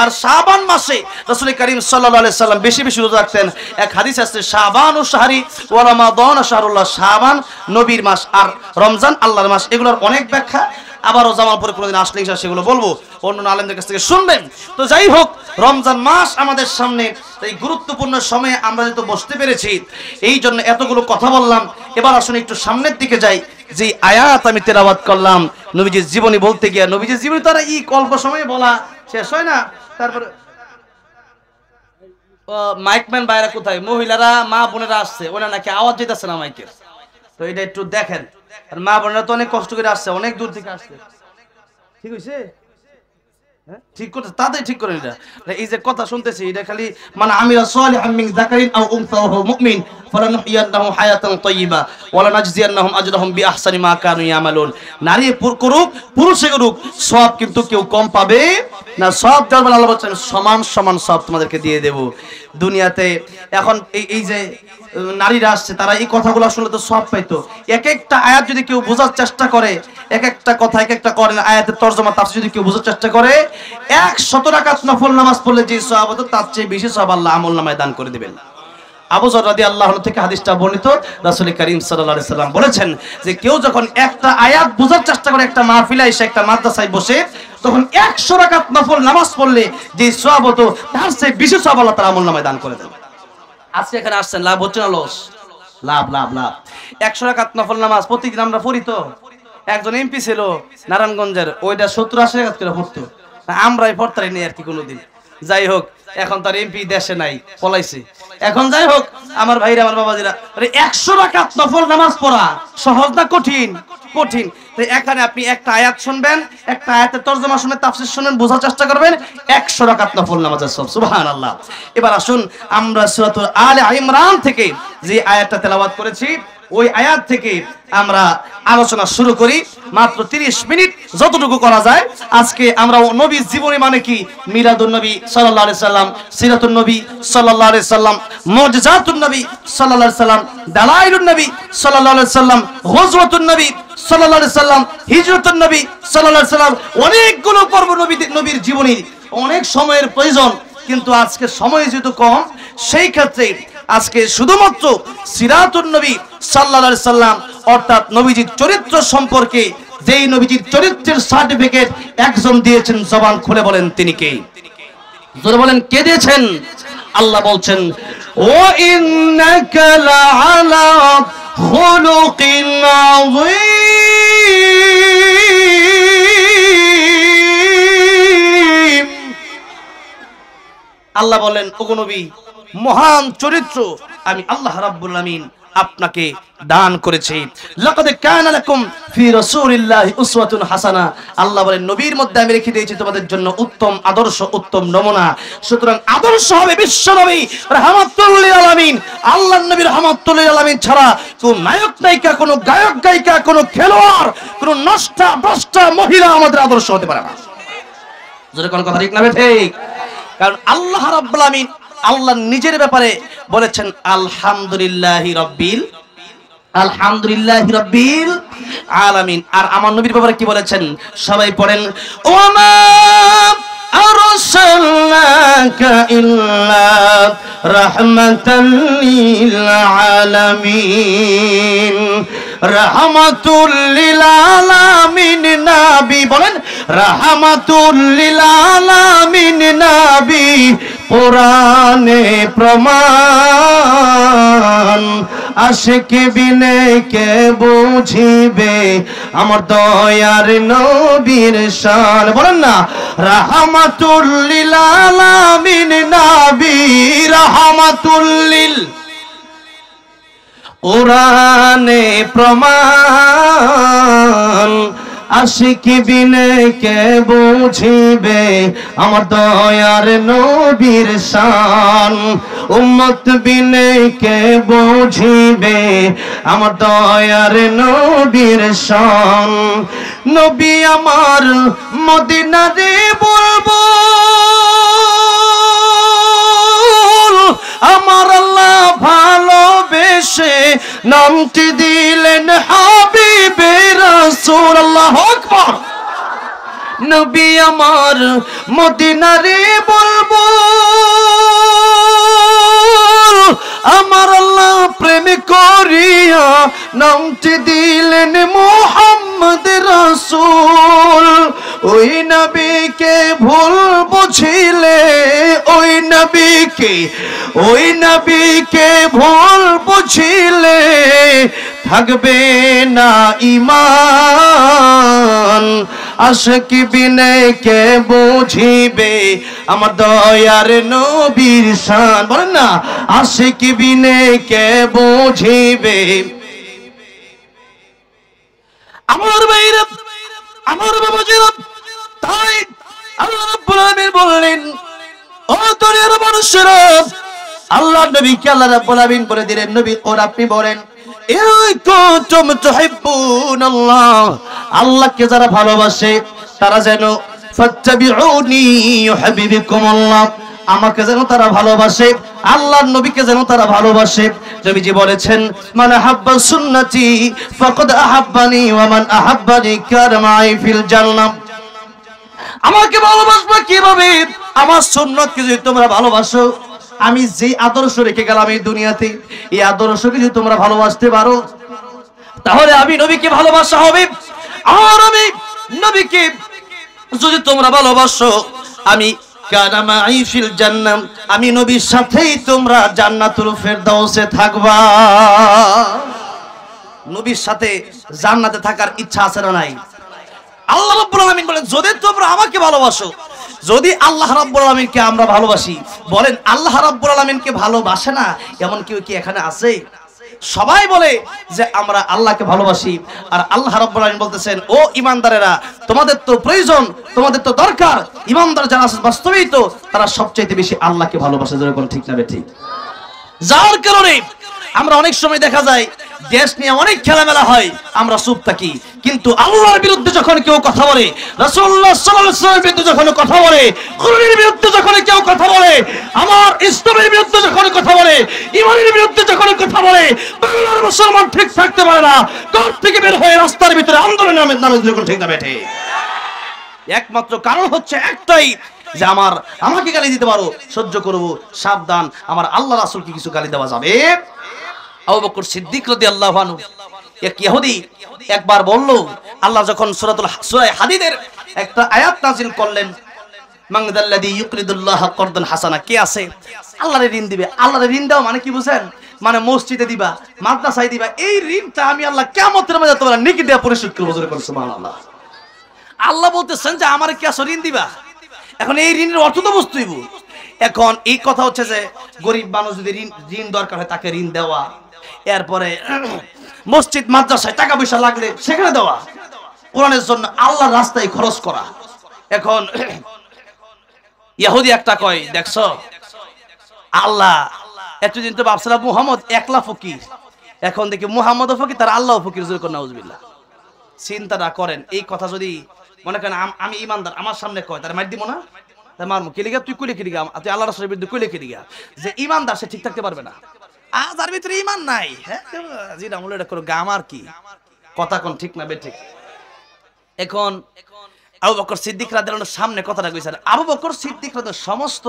আর শাবান মাসে রাসূল করিম সাল্লাল্লাহু আলাইহি সাল্লাম বেশি বেশি রোজা রাখতেন। এক হাদিস আছে শাবান ও শাহরি ওয়া রমাদান শাহরুল্লাহ, শাবান নবীর মাস আর রমজান আল্লাহর মাস। এগুলোর অনেক ব্যাখ্যা, আবারও জামাল পরে কোনোদিন আসলে ইনশাআল্লাহ সেগুলো বলবো, অন্য আলেমদের কাছ থেকে শুনবেন। তো যাই হোক, রমজান মাস আমাদের সামনে, এই গুরুত্বপূর্ণ সময়ে আমরা যেহেতু বসতে পেরেছি, এই জন্য এতগুলো কথা বললাম। এবার আসুন একটু সামনের দিকে যাই। যে আয়াত আমি তেলাওয়াত করলাম নবীজির জীবনী বলতে গিয়ে, নবীজির জীবনী তো আর এই অল্প সময়ে বলা শেষ হয় না। তারপরে মাইকম্যান বাইরা কোথায়? মহিলারা মা বোনেরা আসছে, ওরা নাকি আওয়াজ যেতেছে না মাইকের, তো এটা একটু দেখেন। আর মা বোনেরা তো অনেক কষ্ট করে আসছে, অনেক দূর থেকে আসছে। ঠিক হয়েছে? ঠিক করতে তাদের ঠিক করে এটা। এই যে কথা শুনতেছি, এটা খালি মানে আমিরা সালিহান মিন যাকারিন আও উনসা ওয়া হুয়া মুমিন ফালানুহইয়ান্নাহু হায়াতান তাইয়্যিবা ওয়া লানাজজিয়ান্নাহুম আজরাহুম বিআহসানি মা কানু ইয়ামালুন। নারী করুক পুরুষে করুক, সব কিন্তু কেউ কম পাবে না। সব যার আল্লাহ বলেন সমান সমান সব তোমাদেরকে দিয়ে দেব। দুনিয়াতে এখন এই যে নারীরা আসছে, তারা এই কথাগুলো শুনলে তো সব পাইতো। এক একটা আয়াত যদি কেউ বোঝার চেষ্টা করে, এক একটা কথা এক একটা করেন আয়াতের তরজমা তাফসীর যদি কেউ বোঝার চেষ্টা করে, 100 রাকাত নফল নামাজ পড়লে যে সওয়াব হতো তার চেয়ে বেশি সওয়াব আল্লাহ আমলনামায় দান করে দিবেন। আবু যর রাদিয়াল্লাহু আনহু থেকে হাদিসটা বর্ণিত, রাসূল করিম সাল্লাল্লাহু আলাইহি সাল্লাম বলেছেন যে কেউ যখন একটা আয়াত বোঝার চেষ্টা করে, একটা মাহফিলে এসে একটা মাদ্রাসায় বসে, তখন 100 রাকাত নফল নামাজ পড়লে যে সওয়াব হতো তার চেয়ে বেশি সওয়াব আল্লাহ তাআলা আমলনামায় দান করে দেন। আজকে এখানে আসছেন, লাভ হচ্ছে না লস? লাভ লাভ লাভ। 100 রাকাত নফল নামাজ প্রতিদিন আমরা পড়ি। তো একজন এমপি ছিল নারায়ণগঞ্জের, ওইটা 70-80 রাকাত করে পড়তো, আমরাই পড়তারি নেই আর কি কোনোদিন। যাই হোক এখন তার এমপি দেশে নাই, পলাইছে। এখন যাই হোক আমার ভাইরা, আমার বাবাজিরা, 100 রাকাত নফল নামাজ পড়া সহজ না কঠিন? কঠিন। তো এখানে আপনি একটা আয়াত শুনবেন, একটা আয়াতের তরজমা শুনে তাফসীর শুনবেন, বোঝার চেষ্টা করবেন, 100 রাকাত নফল নামাজের সব। সুবহানাল্লাহ। এবার আসুন আমরা সূরাতুল আলে ইমরান থেকে যে আয়াতটা তেলাওয়াত করেছি ওই আয়াত থেকে আমরা আলোচনা শুরু করি। মাত্র 30 মিনিট যতটুকু করা যায়। আজকে আমরা নবীর জীবনী মানে কি, মিলাদুন নবী সাল্লাল্লাহু আলাইহি সাল্লাম, সিরাতুন নবী সাল্লাল্লাহু আলাইহি সাল্লাম, মুজিজাতুন নবী সাল্লাল্লাহু আলাইহি সাল্লাম, দালাইলুন নবী সাল্লাল্লাহু আলাইহি সাল্লাম, গজওয়াতুন নবী সাল্লাল্লাহু আলাইহি সাল্লাম, হিজরতুন নবী সাল্লাল্লাহু আলাইহি সাল্লাম, অনেকগুলো পর্ব নবীর জীবনী, অনেক সময়ের প্রয়োজন। কিন্তু আজকে সময় যেহেতু কম, সেই ক্ষেত্রে আজকে শুধুমাত্র সিরাতুন নবী সাল্লাল্লাহু আলাইহি সাল্লাম অর্থাৎ নবীজির চরিত্র সম্পর্কে, যেই নবীজির চরিত্রের সার্টিফিকেট একজন দিয়েছেন, জবান খুলে বলেন তিনি কে? জোরে বলেন কে দিয়েছেন? আল্লাহ বলছেন, ও ইন্নাকা লাআলা খুলুকিন আযীম। আল্লাহ বলেন, ওগো নবী, মহান চরিত্র আমি আল্লাহ রাব্বুল আমিন আপনাকে দান করেছি। লাকাদ কানা লাকুম ফি রাসূলিল্লাহি উসওয়াতুন হাসানাহ। আল্লাহ বলেন, নবীর মধ্যে আমি রেখে দিয়েছি তোমাদের জন্য উত্তম আদর্শ, উত্তম নমুনা। সুতরাং আদর্শ হবে বিশ্ব নবী রাহমাতুল লিল আলামিন। আল্লাহর নবী রাহমাতুল লিল আলামিন ছাড়া কোন নায়ক নায়িকা, কোন গায়ক গায়িকা, কোন খেলোয়াড়, কোন নষ্টা ভ্রষ্টা মহিলা আমাদের আদর্শ হতে পারে না। যদি কোন কথা ঠিক না ঠিক? কারণ আল্লাহ রাব্বুল আমিন আল্লাহ নিজের ব্যাপারে বলেছেন আলহামদুলিল্লাহি রাব্বিল আলামিন। আর আমার নবীর ব্যাপারে কি বলেছেন? সবাই পড়েন, ওমা আরসালনাকা ইল্লা রাহমাতাল লিল আলামিন। রাহমাতুল লিল আলামিন নবী, বলেন রাহমাতুল লিল আলামিন নবী, কোরআনে প্রমাণ। আশিক বিনে কে বুঝিবে আমার দয়ার নবীর শান। বলেন না, রাহমাতুল লিল আলামিন নবী, রাহমাতুল লিল, কোরআনে প্রমাণ। আশিক বিনে কে বুঝিবে আমার দয়ার নবীর শান। উম্মত বিনে কে বুঝিবে আমার দয়ার নবীর শান। নবী আমার মদিনারে বলবো, আমার আল্লাহ ভালোবেসে নামটি দিলেন হাবিবে রাসূল। আল্লাহু আকবার। নবী আমার মদিনারে বলবো, আমার আল্লাহ প্রেম করিয়া নামটি দিলেন মুহাম্মদ রাসূল। ওই নবীকে ভুল বুঝিলে, ওই নবীকে ভুল বুঝিলে থাকবে না ঈমান। আশিক বিনে কে বুঝিবে আমার দয়ার নবীর শান। বলেন না, আশিক বিনে কে বুঝিবে। আমার ভাইরা, আমার বাবাজিরা, তাই আল্লাহ রাব্বুল আলামিন বললেন, ও দুনিয়ার মানুষেরা, আল্লাহর নবীকে আল্লাহ রাব্বুল আলামিন বলে দিলেন, নবী ওর আপনি বলেন, ইনকুনতুম তুহিব্বুনাল্লাহ, আল্লাহকে যারা ভালোবাসে তারা যেন ফাত্তাবিউনি ইউহিব্বুকুমুল্লাহ, আমাকে যেন তারা ভালোবাসে, আল্লাহর নবীকে যেন তারা ভালোবাসে। নবীজি বলেছেন, মান আহাব্বা সুন্নতি ফাকাদ আহাব্বানি ওয়া মান আহাব্বানি কানা মাই ফিল জান্নাহ। আমাকে ভালোবাসবে কিভাবে? আমার সুন্নতকে যদি তোমরা ভালোবাসো, আমি যে আদর্শ রেখে গেলাম এই দুনিয়াতে, এই আদর্শকে যদি তোমরা ভালোবাসতে পারো, তাহলে আমি নবীকে ভালোবাসা হবে। আর আমি নবীকে যদি তোমরা ভালোবাসো, আমি কানা মাই ফিল জান্নাহ, আমি নবীর সাথেই তোমরা জান্নাতুল ফেরদাউসে থাকবা। নবীর সাথে জান্নাতে থাকার ইচ্ছা আছে না নাই? আল্লাহ রাব্বুল আলামিন বলেন, যদি তোমরা আমাকে ভালোবাসো যদি আল্লাহ রাব্বুল আলামিনকে আমরা ভালোবাসি, বলেন আল্লাহ রাব্বুল আলামিনকে ভালোবাসে না এমন কেউ কি এখানে আছে? সবাই বলে যে আমরা আল্লাহকে ভালোবাসি, আর আল্লাহ রাব্বুল আলামিন বলতেছেন, ও ঈমানদারেরা, তোমাদের তো প্রয়োজন, তোমাদের তো দরকার, ঈমানদার যারা আছে বাস্তবেই তো তারা সবচেয়ে বেশি আল্লাহকে ভালোবাসে। যেরকম ঠিক না ঠিক? যার কারণে আমরা অনেক সময় দেখা যায় দেশ নিয়ে অনেক খেলামেলা হয়, আমরা চুপ থাকি, কিন্তু আল্লাহর বিরুদ্ধে যখন কেউ কথা বলে, রাসূলুল্লাহ সাল্লাল্লাহু আলাইহি ওয়াসাল্লামের বিরুদ্ধে যখন কথা বলে, কোরআনের বিরুদ্ধে যখন কেউ কথা বলে, আমার ইসলামের বিরুদ্ধে যখন কথা বলে, ঈমানের বিরুদ্ধে যখন কথা বলে, বাংলার মুসলমান ঠিক থাকতে পারে না, ঘর থেকে বের হয়ে রাস্তার ভিতরে আন্দোলনের নামে যখন ঠিক না বেঠে। একমাত্র কারণ হচ্ছে একটাই, যে আমাকে গালি দিতে পারো, সহ্য করব, সাবধান, আমার আল্লাহ রাসূলকে কিছু গালি দেওয়া যাবে। আবু বকর সিদ্দিক রাদিয়াল্লাহু আনহু, এক ইহুদি একবার বলল, আল্লাহ যখন সূরা হাদীদের একটা আয়াত নাযিল করলেন, মান যাল্লাযী ইউকরিদুল্লাহ করদান হাসানা, কে আছে আল্লাহরে ঋণ দিবে? আল্লাহরে ঋণ দাও মানে কি বুঝেন? মানে মসজিদে দিবা, মাদ্রাসায় দিবা, এই ঋণটা আমি আল্লাহ কিয়ামতের মধ্যে তোমার নেকি দিয়ে পরিশোধ করব। সুবহানাল্লাহ। আল্লাহ বলতেছেন যে আমারে কি আসো ঋণ দিবা? এখন এই ঋণের অর্থ তো বুঝতেইব। এখন এই কথা হচ্ছে যে গরিব মানুষ যদি ঋণ দরকার হয় তাকে ঋণ দেওয়া, এরপরে মসজিদ মাদ্রাসায় টাকা পয়সা লাগলে সেখানে দেওয়া, কোরআনের জন্য আল্লাহর রাস্তায় খরচ করা। এখন ইহুদি একটা কয়, দেখছো আল্লাহ, এতদিন তো ভাবছিলাম মুহাম্মদ একলা ফকির, এখন দেখি মুহাম্মদও ফকির, তার আল্লাহও ফকির। নাউজুবিল্লাহ। চিন্তাটা করেন, এই কথা যদি মনে করেন আমি ইমানদার, আমার সামনে কয়, তার মার দিব না? তার মারমু কিলিগা, তুই কইলে কিলিগা, তুই আল্লাহ রাসূলের বিরুদ্ধে কইলে কিলিগা? যে ইমানদার সে ঠিক থাকতে পারবে না, যার ভিতরে ঈমান নাই, হ্যাঁ যেটা মূল এটা করো গাম আর কি কথা কোন ঠিক না বেঠিক? এখন আবু বকর সিদ্দিক রাদিয়াল্লাহু আনহুর সামনে কথাটা কইছেন। আবু বকর সিদ্দিক রাদিয়াল্লাহু সমস্ত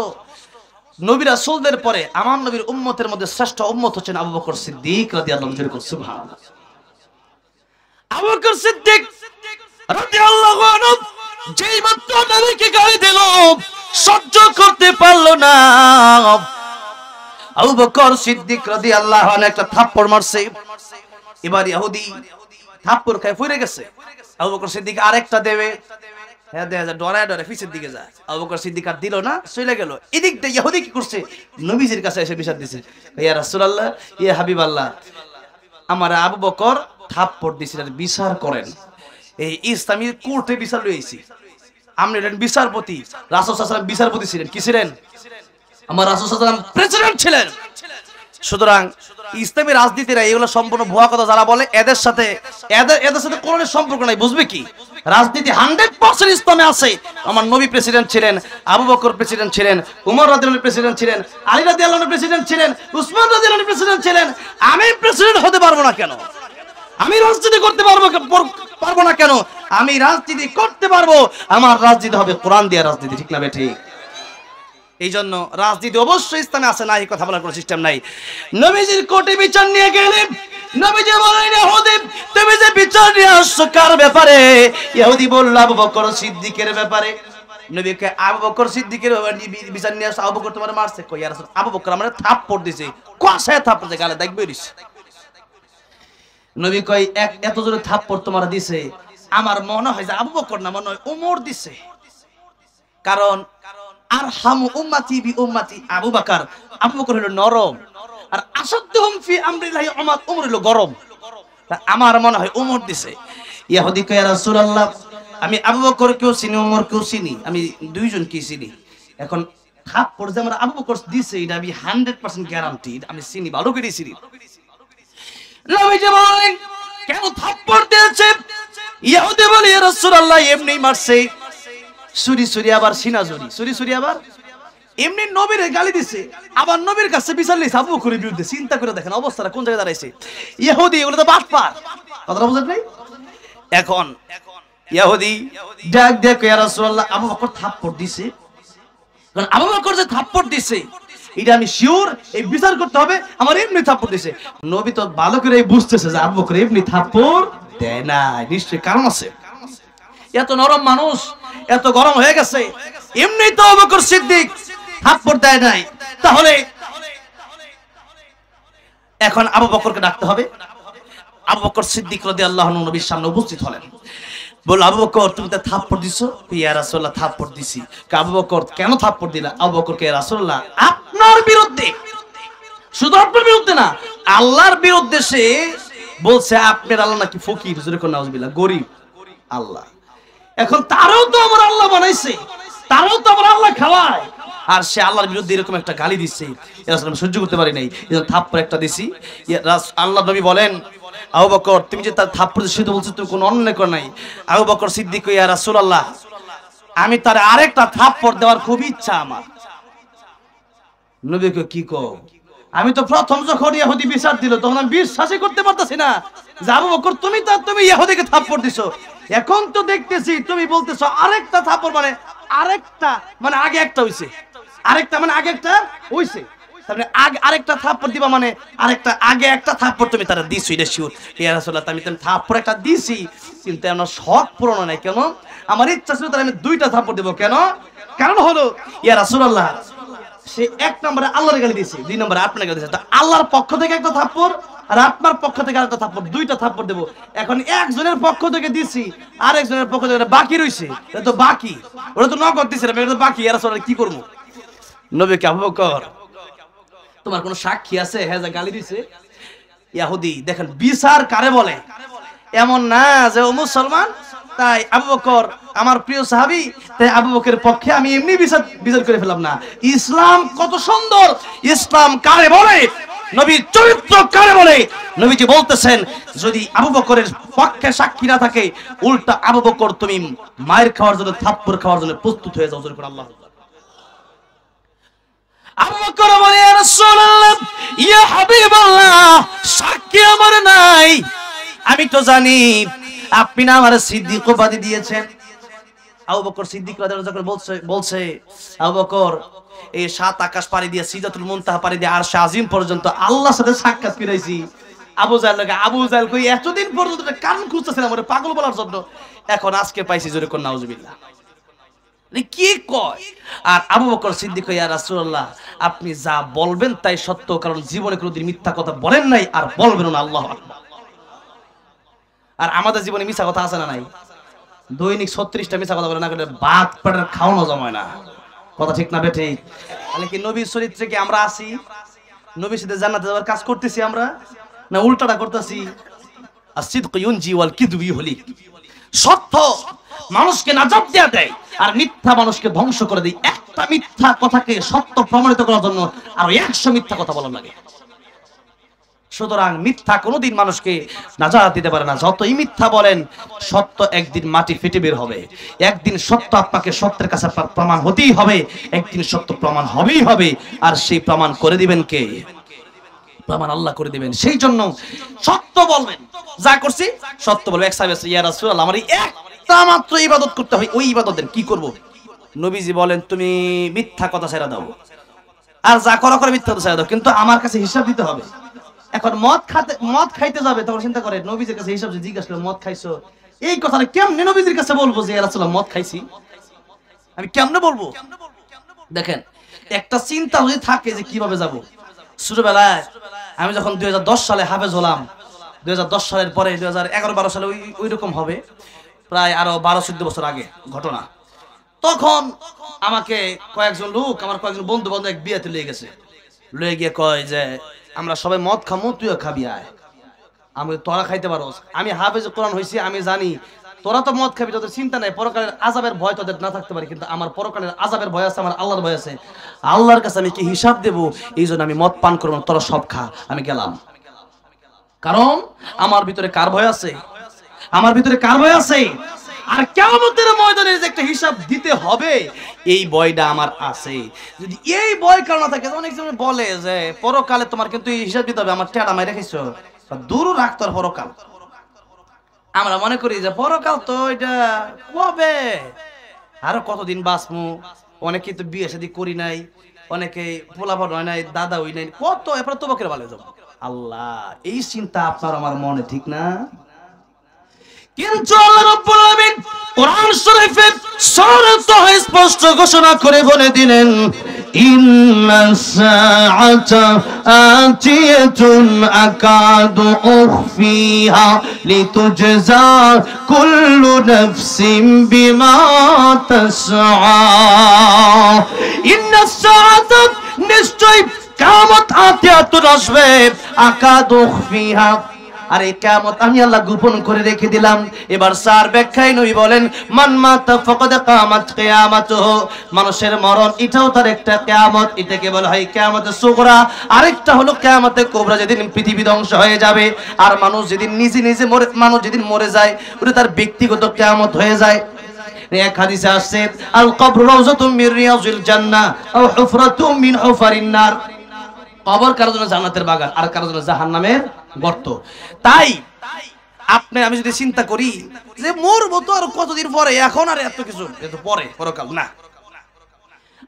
নবী রাসূলদের পরে আমার নবীর উম্মতের মধ্যে শ্রেষ্ঠ উম্মত হচ্ছেন আবু বকর সিদ্দিক রাদিয়াল্লাহু আনহু। সুবহানাল্লাহ। আবু বকর সিদ্দিক রাদিয়াল্লাহু আনহু যেই মাত্র নবীকে গালি দিল, সহ্য করতে পারল না। আবু বকর সিদ্দিক রাদিয়াল্লাহু আনহু একটা থাপ্পড় মারছে। এবার ইহুদি থাপ্পড় খায় পড়ে গেছে। আবু বকর সিদ্দিক আরেকটা দেবে, হ্যাঁ দেখা যায় ডরায় ডরে পিছের দিকে যায়। আবু বকর সিদ্দিক আর দিল না, চলে গেল। এদিক দিয়ে ইহুদি কি করছে, নবীজির কাছে এসে বিচার দিছে, ইয়া রাসূলুল্লাহ, ইয়া হাবিবাল্লাহ, আমার আবু বকর থাপ্পড় দিছিলেন, বিচার করেন। এই ইসলামী কোর্টে বিচার লইছি, আপনি হলেন বিচারপতি, রাসূল সাল্লাল্লাহু আলাইহি ওয়াসাল্লাম বিচারপতি ছিলেন, কি ছিলেন? আমার রাসূল সাল্লাল্লাহু আলাইহি ওয়াসাল্লাম প্রেসিডেন্ট ছিলেন। সুতরাং ইসলামী রাজনীতিরা এগুলো সম্পূর্ণ ভুয়া কথা যারা বলে, এদের সাথে কোরআনের সম্পর্ক নাই। বুঝবে কি? রাজনীতি 100% ইসলামে আছে। আমার নবী প্রেসিডেন্ট ছিলেন, আবু বকর প্রেসিডেন্ট ছিলেন, উমর রাদিয়াল্লাহু আনহু প্রেসিডেন্ট ছিলেন, আলী রাদিয়াল্লাহু আনহু প্রেসিডেন্ট ছিলেন, উসমান রাদিয়াল্লাহু আনহু প্রেসিডেন্ট ছিলেন। আমি প্রেসিডেন্ট হতে পারবো না কেন? আমি রাজনীতি করতে পারবো না কেন? আমি রাজনীতি করতে পারবো। আমার রাজনীতি হবে কোরআন দিয়ে রাজনীতি, ঠিক না বেঠিক? এই জন্য রাজনীতি অবশ্যই ইসলামে আছে না, এই কথা বলার কোনো সিস্টেম নাই। নবীজির কোর্টে বিচার নিয়ে গেলেন, নবীজি বলেন, ইহুদি তুমি যে বিচার নিয়ে আসছো কার ব্যাপারে? ইহুদি বলল আবু বকর সিদ্দিকের ব্যাপারে। নবীকে আবু বকর সিদ্দিকের ব্যাপারে বিচার নিয়ে আসছো, আবু বকর তোমার মারছে? কই ইয়া রাসূল, আবু বকর আমারে থাপ্পড় দিছে, কষায় থাপ্পড় দিয়ে গালে দাগ বেরিয়েছে। নবী কই এত জোরে থাপ্পড় তোমার দিছে, আমার মনে হয় যে আবু বকর না, মনে হয় ওমর দিছে। কারণ আরহামু উম্মতি বি উম্মতি আবু বকর, আবু বকর হলো নরম, আর আসাদুহুম ফি আমরিল্লাহি ওমর হলো গরম। আমার মনে হয় ওমর দিছে। ইহুদি কয় ইয়া রাসূলুল্লাহ, আমি আবু বকর কেউ চিনি, ওমর কেউ চিনি, আমি দুইজন কি চিনি। এখন থাপ্পড় যে আমার আবু বকর দিছে এটা আমি 100% গ্যারান্টি, আমি চিনি, ভালো করে চিনি। নবীজি বলেন, কেন থাপ্পড় দিয়েছে? ইহুদি বলে, ইয়া রাসূলুল্লাহ এমনি মারছে, সুরি সুরি আবার সিনা জুরি, সুরি সুরি আবার এমনি নবীরে গালি দিছে, আবার নবীর কাছে বিচার লইছে আবু বকরের বিরুদ্ধে। চিন্তা করে দেখেন অবস্থাটা কোন জায়গায় দাঁড়াইছে। ইহুদি এগুলো তো বাটপার, কথাটা বুঝেন নাই? এখন ইহুদি ডাক দেখ, ইয়া রাসূলুল্লাহ আবু বকর থাপ্পড় দিছে, কারণ আবু বকর যে থাপ্পড় দিছে এটা আমি শিওর, এই বিচার করতে হবে, আমার এমনি থাপ্পড় দিছে। নবী তো ভালো করে বুঝতেছে যে আবু বকর এমনি থাপ্পড় দেয় না, নিশ্চয়ই কারণ আছে। এত নরম মানুষ এত গরম হয়ে গেছে, এমনি তো আবু বকর সিদ্দিক থাপ্পড় দেয় নাই, তাহলে এখন আবু বকরকে ডাকতে হবে। আবু বকর সিদ্দিক রাদিয়াল্লাহু আনহু নবীর সামনে উপস্থিত হলেন। বল আবু বকর তুমি তো থাপ্পড় দিছো? ইয়া রাসূলুল্লাহ থাপ্পড় দিছি। আবু বকর কেন থাপ্পড় দিলা? আবু বকর কে রাসূলুল্লাহ আপনার বিরুদ্ধে, শুধু আপনার বিরুদ্ধে না আল্লাহর বিরুদ্ধে সে বলছে আপনার আল্লাহ নাকি ফকির, জোরে কোন নাউজুবিল্লাহ, গরীব আল্লাহ। এখন তারও তো আমার আল্লাহ বানাইছে, তারও তো আমার আল্লাহ খাওয়ায়, আর সে আল্লাহর বিরুদ্ধে এরকম একটা গালি দিচ্ছে, আমি সহ্য করতে পারি নাই, এজন্য থাপ্পড় একটা দিছি। আল্লাহ নবী বলেন আবু বকর তুমি যে তার থাপ্পড় দিছো সেটা বলছো তুমি কোনো অন্যায় কর নাই। আবু বকর সিদ্দিক ইয়া রাসূলুল্লাহ আমি তার আরেকটা থাপ্পড় দেওয়ার খুব ইচ্ছা আমার। নবীকে কি কও? আমি তো প্রথম যখন ইহুদি বিচার দিল তখন আমি বিশ্বাসই করতে পারতাছি না যে আবু বকর তুমি ইহুদিকে থাপ্পড় দিছো। এখন তো দেখতেছি তুমি বলতেছো আরেকটা থাপ্পড়, মানে আরেকটা মানে আগে একটা হইছে, আরেকটা মানে আগে একটা হইছে, তারপরে আরেকটা থাপ্পড় দিবা মানে আরেকটা আগে একটা থাপ্পড় তুমি তারা দিছো, এটা শিওর। ইয়া রাসূলুল্লাহ আমি থাপ্পড় একটা দিছি কিন্তু আমার শখ পূরণ নাই। কেন? আমার ইচ্ছা ছিল তার আমি দুইটা থাপ্পড় দেব। কেন? কারণ হলো ইয়া রাসূলুল্লাহ সে এক নম্বরে আল্লাহর গালি দিয়েছে, দুই নম্বরে আপনার গালি দিয়েছে। আল্লাহর পক্ষ থেকে একটা থাপ্পড় আর আপনার পক্ষ থেকে আরেকটা থাপ্পড়, দুইটা থাপ্পড় দেব। এখন একজনের পক্ষ থেকে দিছি আর একজনের পক্ষ থেকে বাকি রইছে, এটা তো বাকি, ওটা তো নগদ দিছে না, এটা তো বাকি। আর আসলে কি করব? নবী কে আবু বকর তোমার কোনো সাক্ষী আছে? হ্যাঁ যা গালি দিছে ইহুদি। দেখেন বিচার কারে বলে, এমন না যে ও মুসলমান তাই আবু বকর আমার প্রিয় সাহাবী তাই আবু বকরের পক্ষে আমি এমনি বিচার করে ফেললাম না। ইসলাম কত সুন্দর, ইসলাম কারে বলে, নবীর চরিত্র কারে বলে। নবীজি বলতেছেন যদি আবু বকরের পক্ষে সাক্ষী না থাকে উল্টা আবু বকর তুমি মায়ের খাওয়ার জন্য থাপ্পড় খাওয়ার জন্য প্রস্তুত হয়ে যাও। জোরে করে আল্লাহ। আবু বকর বলে ইয়া রাসূলুল্লাহ ইয়া হাবিবাল্লাহ সাক্ষী আমার নাই, আমি তো জানি আপনি না আমার সিদ্দিক উপাধি দিয়েছেন। আবু বকর সিদ্দিক রাদিয়াল্লাহু যখন বলছে আবু বকর এই সাত আকাশ পাড়ি দিয়ে সিদরাতুল মুনতাহা পাড়ি দিয়ে আরশে আজিম পর্যন্ত আল্লাহর সাথে সাক্ষাৎ করেছি। আবু জাহেল কই এতদিন পর্যন্ত কারণ খুঁজতেছিলাম ওরে পাগল বলার জন্য, এখন আজকে পাইছি। জোরে কোন নাউজুবিল্লাহ। কি কয়? আর আবু বকর সিদ্দিক ইয়া রাসূলুল্লাহ আপনি যা বলবেন তাই সত্য, কারণ জীবনে কোনোদিন মিথ্যা কথা বলেন নাই আর বলবেন না। আল্লাহু আকবার। আর আমাদের জীবনে মিথ্যা কথা আছে না নাই? দৈনিক 36টা মিথ্যা কথা বলে না করলে ভাত পেটের খাওয়ানো জমায় না। কথা ঠিক না বেঠে? তাহলে কি নবীর চরিত্রে কি আমরা আছি? নবীর সাথে জান্নাতে যাওয়ার কাজ করতেছি আমরা, না উল্টাটা করতেছি? আসিদকু ইউনজি ওয়াল কিযবু ইহলিক। সত্য মানুষকে নাজাত দেয় আর মিথ্যা মানুষকে ধ্বংস করে দেয়। একটা মিথ্যা কথাকে সত্য প্রমাণিত করার জন্য আর 100 মিথ্যা কথা বলা লাগে। সুতরাং মিথ্যা কোনোদিন মানুষকে নাজাত দিতে পারে না। যতই মিথ্যা বলেন সত্য একদিন মাটি ফেটে বের হবে। একদিন সত্য আপনাকে সত্যের কাছে প্রমাণ হতেই হবে, একদিন সত্য প্রমাণ হবেই হবে। আর সেই প্রমাণ করে দিবেন কে? প্রমাণ আল্লাহ করে দিবেন। সেই জন্য সত্য বলবেন, যা করছি সত্য বলবেন। এক সাহাবী ইয়া রাসূলুল্লাহ আমার একটা মাত্র ইবাদত করতে হয়, ওই ইবাদতের কি করব? নবীজি বলেন তুমি মিথ্যা কথা ছেড়ে দাও আর যা করা করে মিথ্যা কথা ছেড়ে দাও, কিন্তু আমার কাছে হিসাব দিতে হবে। এখন মদ খাইতে যাবে তখন চিন্তা করে নবীজির কাছে হিসাব জিজ্ঞাসা করে মদ খাইছো, এই কথাটা কেমনে নবীজির কাছে বলবো যে ইয়া রাসূলুল্লাহ মদ খাইছি, আমি কেমনে বলবো? দেখেন একটা চিন্তা যদি থাকে যে কিভাবে যাব। ছোটবেলায় আমি যখন 2010 সালে হাফেজ হলাম, 2010 সালের পরে 2011-12 সালে ওই রকম হবে, প্রায় আরো 12-14 বছর আগে ঘটনা। তখন আমাকে কয়েকজন লোক, আমার কয়েকজন বন্ধু বান্ধব এক বিয়েতে লিয়ে গেছে, লয়ে গিয়ে কয় যে আমরা সবাই মদ খামো, তুইও খাবি আয়। আমি তোরা খাইতে পারোস, আমি হাফেজ কোরআন হইছি, আমি জানি তোরা তো মদ খাবি, তোদের চিন্তা নাই, পরকালের আযাবের ভয় তোদের না থাকতে পারে, কিন্তু আমার পরকালের আযাবের ভয় আছে, আমার আল্লাহর ভয় আছে। আল্লাহর কাছে আমি কি হিসাব দেব, এই জন্য আমি মদ পান করবো না, তোরা সব খা। আমি গেলাম, কারণ আমার ভিতরে কার ভয় আছে? আমার ভিতরে কার ভয় আছে? আর কিয়ামতের ময়দানে যে একটা হিসাব দিতে হবে, এই ভয়টা আমার আছে। যদি এই ভয় কারণ না থাকে, অনেকজন বলে যে পরকালে তোমার কিন্তু হিসাব দিতে হবে, আমার টেড়া মাইরা খাইছো, দূর রাখ তোর পরকাল। আমরা মনে করি যে পরকাল তো এটা কবে, আরো কতদিন বাঁচমু, অনেকে তো বিয়ে শাদী করি নাই, অনেকে পোলাপান হয় নাই, দাদা হই নাই, কত এরপরে তো বকের ভালো যাবো। আল্লাহ, এই চিন্তা আপনার আমার মনে ঠিক না? কিন্তু আল্লাহ রাব্বুল আলামিন কোরআন শরীফে সূরা তাহা স্পষ্ট ঘোষণা করে বলে দিলেন ইন্নাস সাআতা আতিয়াতুন আকাদু উখফিহা লিতুজজা কুল্লু নাফসিন বিমা তাসআ। ইন্নাস সাআতা নিশ্চয় কিয়ামত আতিয়াতুন আসবে আকাদু উখফিহা, আর এই কিয়ামত আমি আল্লাহ গোপন করে রেখে দিলাম। এবার স্যার ব্যাখ্যায় নবী বলেন মান মাতা ফাকাদ কামাত কিয়ামাতুহু, মানুষের মরণ এটাও তার একটা কিয়ামত, এটাকে বলা হয় কিয়ামতে সুগরা। আরেকটা হলো কিয়ামতে কুবরা, যেদিন পৃথিবী ধ্বংস হয়ে যাবে আর মানুষ যেদিন নিজে নিজে মানুষ যেদিন মরে যায় ওটা তার ব্যক্তিগত কিয়ামত হয়ে যায়। এক হাদিসে আসছে আল কবরু রাউযাতুম মির রিয়াজিল জান্নাহ আও হুফরাতুম মিন হুফারিন নার, কবর কারোর জন্য জান্নাতের বাগান আর কারোর জন্য জাহান্নামের গর্ত। তাই আপনি আমি যদি চিন্তা করি যে মরবো তো আর কতদিন পরে, এখন আর এত কিছু এত পরে পরকাল না,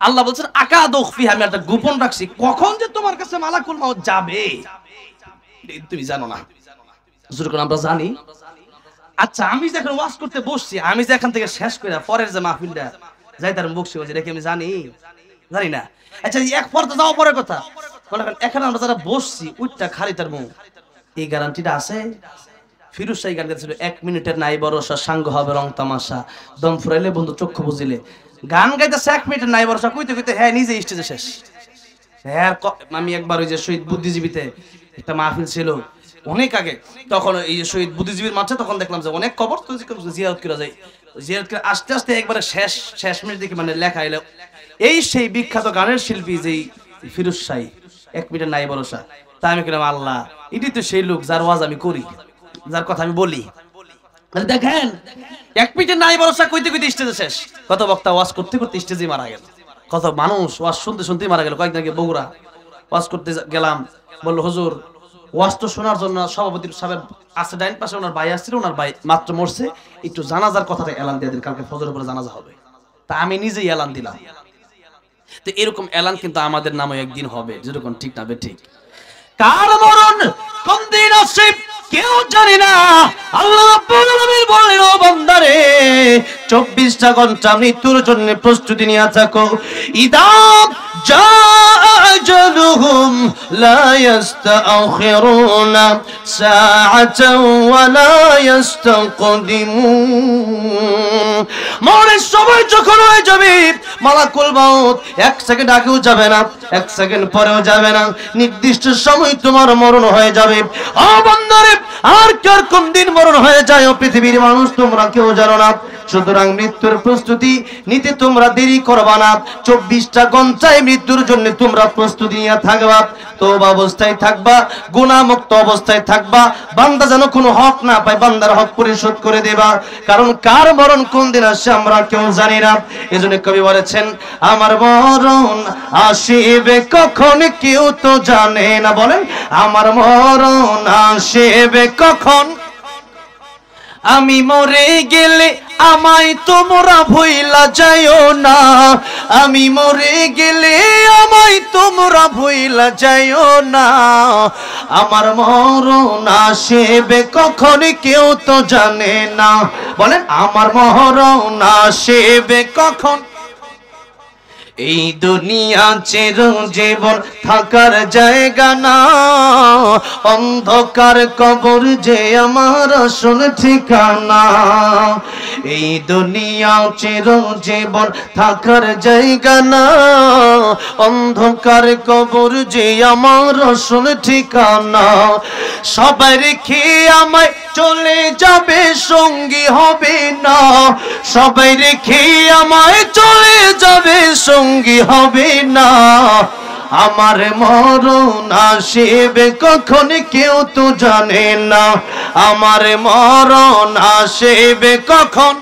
আল্লাহ বলছেন আকাদু উখফিহা, আমি একটা গোপন রাখছি, কখন যে তোমার কাছে মালাকুল মাউত যাবে তুমি জানো না। যতক্ষণ আমরা জানি। আচ্ছা আমি যখন ওয়াজ করতে বসছি, আমি যে এখান থেকে শেষ করে পরের যে মাহফিলটা যাই তার বকছি বলছি রেখে আমি জানি না। আচ্ছা এক পর তো যাওয়া পরের কথা, এখানে আমরা যারা বসছি উইটটা খালি তার মুখ, এই গ্যারান্টিটা আছে? ফিরোজ শাহী গান গাইছিল 1 মিনিটের নাই ভরসা, সাঙ্গ হবে রং তামাশা, দম ফুরাইলে বন্ধু চক্ষু বুঝিলে। গান গাইতেছে 1 মিনিটের নাই ভরসা, কইতে কইতে হ্যাঁ নিজে স্টেজে শেষ। হ্যাঁ আমি একবার ওই যে শহীদ বুদ্ধিজীবীতে একটা মাহফিল ছিল অনেক আগে, তখন এই যে শহীদ বুদ্ধিজীবীর মাঝে তখন দেখলাম যে অনেক কবর তো জিয়ারত করা যায়, জিয়ারত করে আস্তে আস্তে একবারে শেষ মিনিট দেখি মানে লেখা এলো এই সেই বিখ্যাত গানের শিল্পী যেই ফিরোজ শাহী 1 মিনিটের নাই ভরসা। তা আমি কিলাম আল্লাহ এটি তো সেই লোক যার ওয়াজ আমি করি, যার কথা আমি বলি। দেখেন 1 মিনিটের নাই ভরসা কইতে কইতে স্টেজে শেষ, কত বক্তা ওয়াজ করতে করতে স্টেজে মারা গেল, কত মানুষ ওয়াজ শুনতে শুনতে মারা গেল। কয়েকদিন আগে বগুড়া ওয়াজ করতে গেলাম, বললো হুজুর ওয়াজ তো শোনার জন্য সভাপতি সাহেব আছে ডাইন পাশে, ওনার ভাই আসছিল, ওনার ভাই মাত্র মরছে, একটু জানাজার কথাটা এলান দিয়ে দিন, কালকে ফজরের পরে জানাজা হবে। তা আমি নিজেই এলান দিলাম। তো এরকম এলান কিন্তু আমাদের নামে একদিন হবে, যেরকম ঠিক না বে ঠিক। কার মরণ কোন দিন আসে কেউ জানে না। আল্লাহ রাব্বুল আলামিন বললেন ও বান্দারে 24টা ঘন্টা মৃত্যুর জন্য প্রস্তুতি নিয়ে থাকো। ইদা জা আজালুহুম লা ইস্তাখিরুনা সাআতাও ওয়া লা ইস্তাকদিমুন। মরণের সময় যখন হয়ে যাবে মালাকুল মাউত 1 সেকেন্ড আগেও যাবে না, 1 সেকেন্ড পরেও যাবে না, নির্দিষ্ট সময় তোমার মরণ হয়ে যাবে। ও বান্দারে আর কার কোন দিন মরণ হয়ে যায় পৃথিবীর মানুষ তোমরা কেউ জানো না। সুতরাং মৃত্যুর প্রস্তুতি নিতে তোমরা দেরি করবা না। 24টা ঘন্টায় মৃত্যুর জন্য তোমরা প্রস্তুতি নিয়ে থাকবা, তওবা অবস্থায় থাকবা, গুনাহমুক্ত অবস্থায় থাকবা, বান্দা যেন কোনো হক না পায়, বান্দার হক পরিশোধ করে দেবা। কারণ কার মরণ কোন দিন আসে আমরা কেউ জানি না। এজন্য কবি বলেছেন আমার মরণ আসিবে কখন কেউ তো জানে না। বলেন আমার মরণ আসিবে কখন, আমি মরে গেলে আমায় তোমরা ভুইলা যাইও না, আমি মরে গেলে আমায় তোমরা ভুইলা যাইও না। আমার মরণ আসিবে কখন কেউ তো জানে না। বলেন আমার মরণ আসিবে কখন। এই দুনিয়া চিরজীবন থাকার জায়গা না, অন্ধকার কবর যে আমার আসল ঠিকানা। এই দুনিয়া চিরজীবন থাকার জায়গা না, অন্ধকার কবর যে আমার আসল ঠিকানা। সবাই রেখে আমায় চলে যাবে সঙ্গী হবে না, সবাই রেখে আমায় চলে যাবে সঙ্গী হবে না। আমার মরণ আসিবে কখন কেউ তো জানে না, আমার মরণ আসিবে কখন।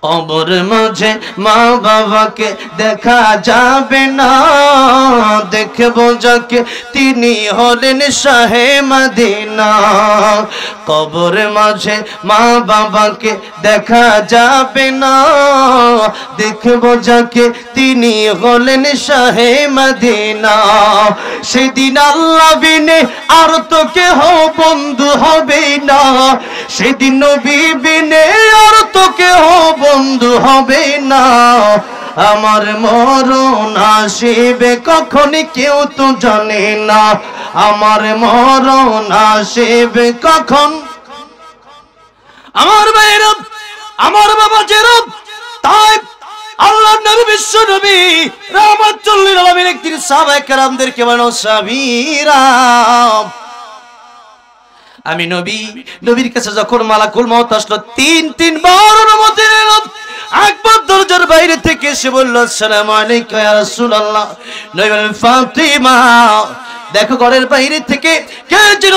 কবর মাঝে মা বাবাকে দেখা যাবে না, দেখবো যাকে তিনি হলেন শাহে মদিনা। কবর মাঝে মা বাবাকে দেখা যাবে না, দেখবো যাকে তিনি হলেন শাহে মদিনা। সেদিন আল্লাহ বিনে আর তো কেহ বন্ধু হবে না, সেদিন নবী বিনে আর তো কেহ বন্ধু হবে না। আমার মরণ আসিবে কখন কেউ তো জানে না, আমার মরণ আসিবে কখন। আমার ভাইরা, আমার বাবা যেরব, তাই আল্লাহর নবী বিশ্ব নবী রাহমাতুল লিল আলামিন একদিন সাহাবায়ে কেরামদেরকে বলেন, সাহাবীরা আমি নবীর কাছে যখন মালাকুল মউত আসলো, তিন বার অনুমতি নিল। একবার দরজার বাইরে থেকে এসে বলল, আসসালামু আলাইকা ইয়া রাসূলুল্লাহ। নবী বলেন, ফাতিমা দেখো ঘরের বাইরে থেকে কে যেন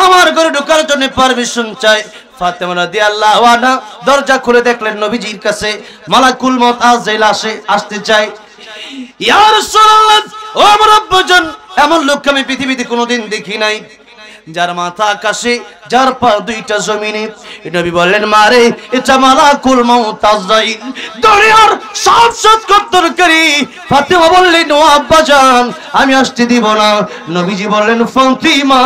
আমার ঘরে ঢোকার জন্য পারমিশন চায়। ফাতেমা রাদিয়াল্লাহু আনহা দরজা খুলে দেখলেন নবীজির কাছে মালাকুল মউত আজরাইল আসতে চায়। ইয়া রাসূলুল্লাহ, ও আমার আব্বাজান, এমন লোক আমি পৃথিবীতে কোনোদিন দেখি নাই, যার মাথা আকাশে, যার পা দুইটা জমিনে। নবী বললেন, মারে এটা মালাকুল মউত আজরাইল, দুনিয়ার সব কর্তরকারী। ফাতেমা বললেন, ও আব্বাজান আমি আসতে দিব না। নবীজি বললেন, ফাতিমা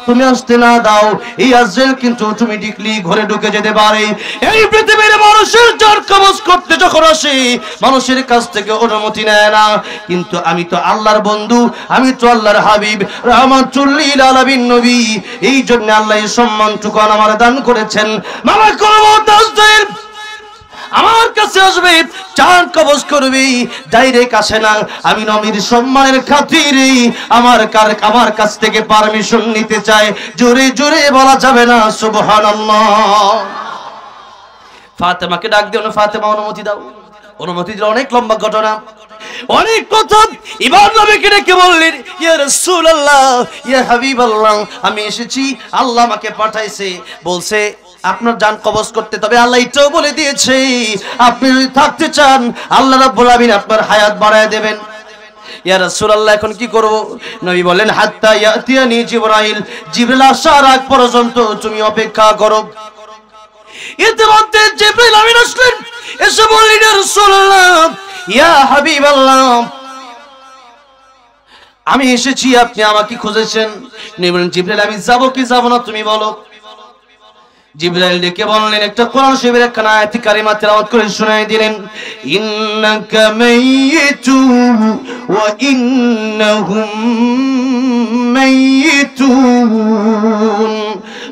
তুমি আসতে না দাও, এই আজরাইল কিন্তু অটোমেটিক্যালি ঘরে ঢুকে যেতে পারে। এই পৃথিবীর মানুষের যার কবজ করতে যখন আসে মানুষের কাছ থেকে অনুমতি নেয় না, কিন্তু আমি তো আল্লাহর বন্ধু, আমি তো আল্লাহর হাবিব রাহমাতুল লিল আলামিন নবী। এই জন্য আল্লাহ এই সম্মানটুকু আমার দান করেছেন। মালাকুল মউত আজরাইল আমার কাছে আসবে, চান কবজ করবে, ডাইরেক্ট আসে না। আমি নবীর সম্মানের খাতিরে আমার কাছ থেকে পারমিশন নিতে চাই। জোরে জোরে বলা যাবে না সুবহানাল্লাহ। ফাতেমাকে ডাক দিও, ফাতেমা অনুমতি দাও। অনুমতি দিল। অনেক লম্বা ঘটনা, অনেক কথা। ইমাম নবীকে ডেকে বললেন, ইয়া রাসূলুল্লাহ, ইয়া হাবিবাল্লাহ, আমি এসেছি, আল্লাহ আমাকে পাঠাইছে, বলছে আপনার জান কবজ করতে। তবে আল্লাহ এটাও বলে দিয়েছে, আপনি যদি থাকতে চান আল্লাহ রাব্বুল আলামিন আপনার হায়াত বাড়ায় দেবেন। ইয়া রাসূলুল্লাহ, এখন কি করব? নবী বলেন, হাত্তা ইয়াতিয়ানি জিবরাইল, জিবরাইল আসার আগ পর্যন্ত তুমি অপেক্ষা করো। ইতিমধ্যে জিবরাইল আমিন আসলেন, এসে বললেন, ইয়া রাসূলুল্লাহ, ইয়া হাবিবাল্লাহ, আমি এসেছি, আপনি আমাকে খুঁজেছেন। নবী বলেন, জিবরাইল আমি যাব কি যাব না তুমি বলো। জিবরাইল ডেকে বললেন, একটা কোরআন শরীফের একটা আয়াত কারিমা তেলাওয়াত করে শোনায় দিলেন, ইন্নাকা মাইয়িতুন ওয়া ইন্নাহুম মাইয়িতুন।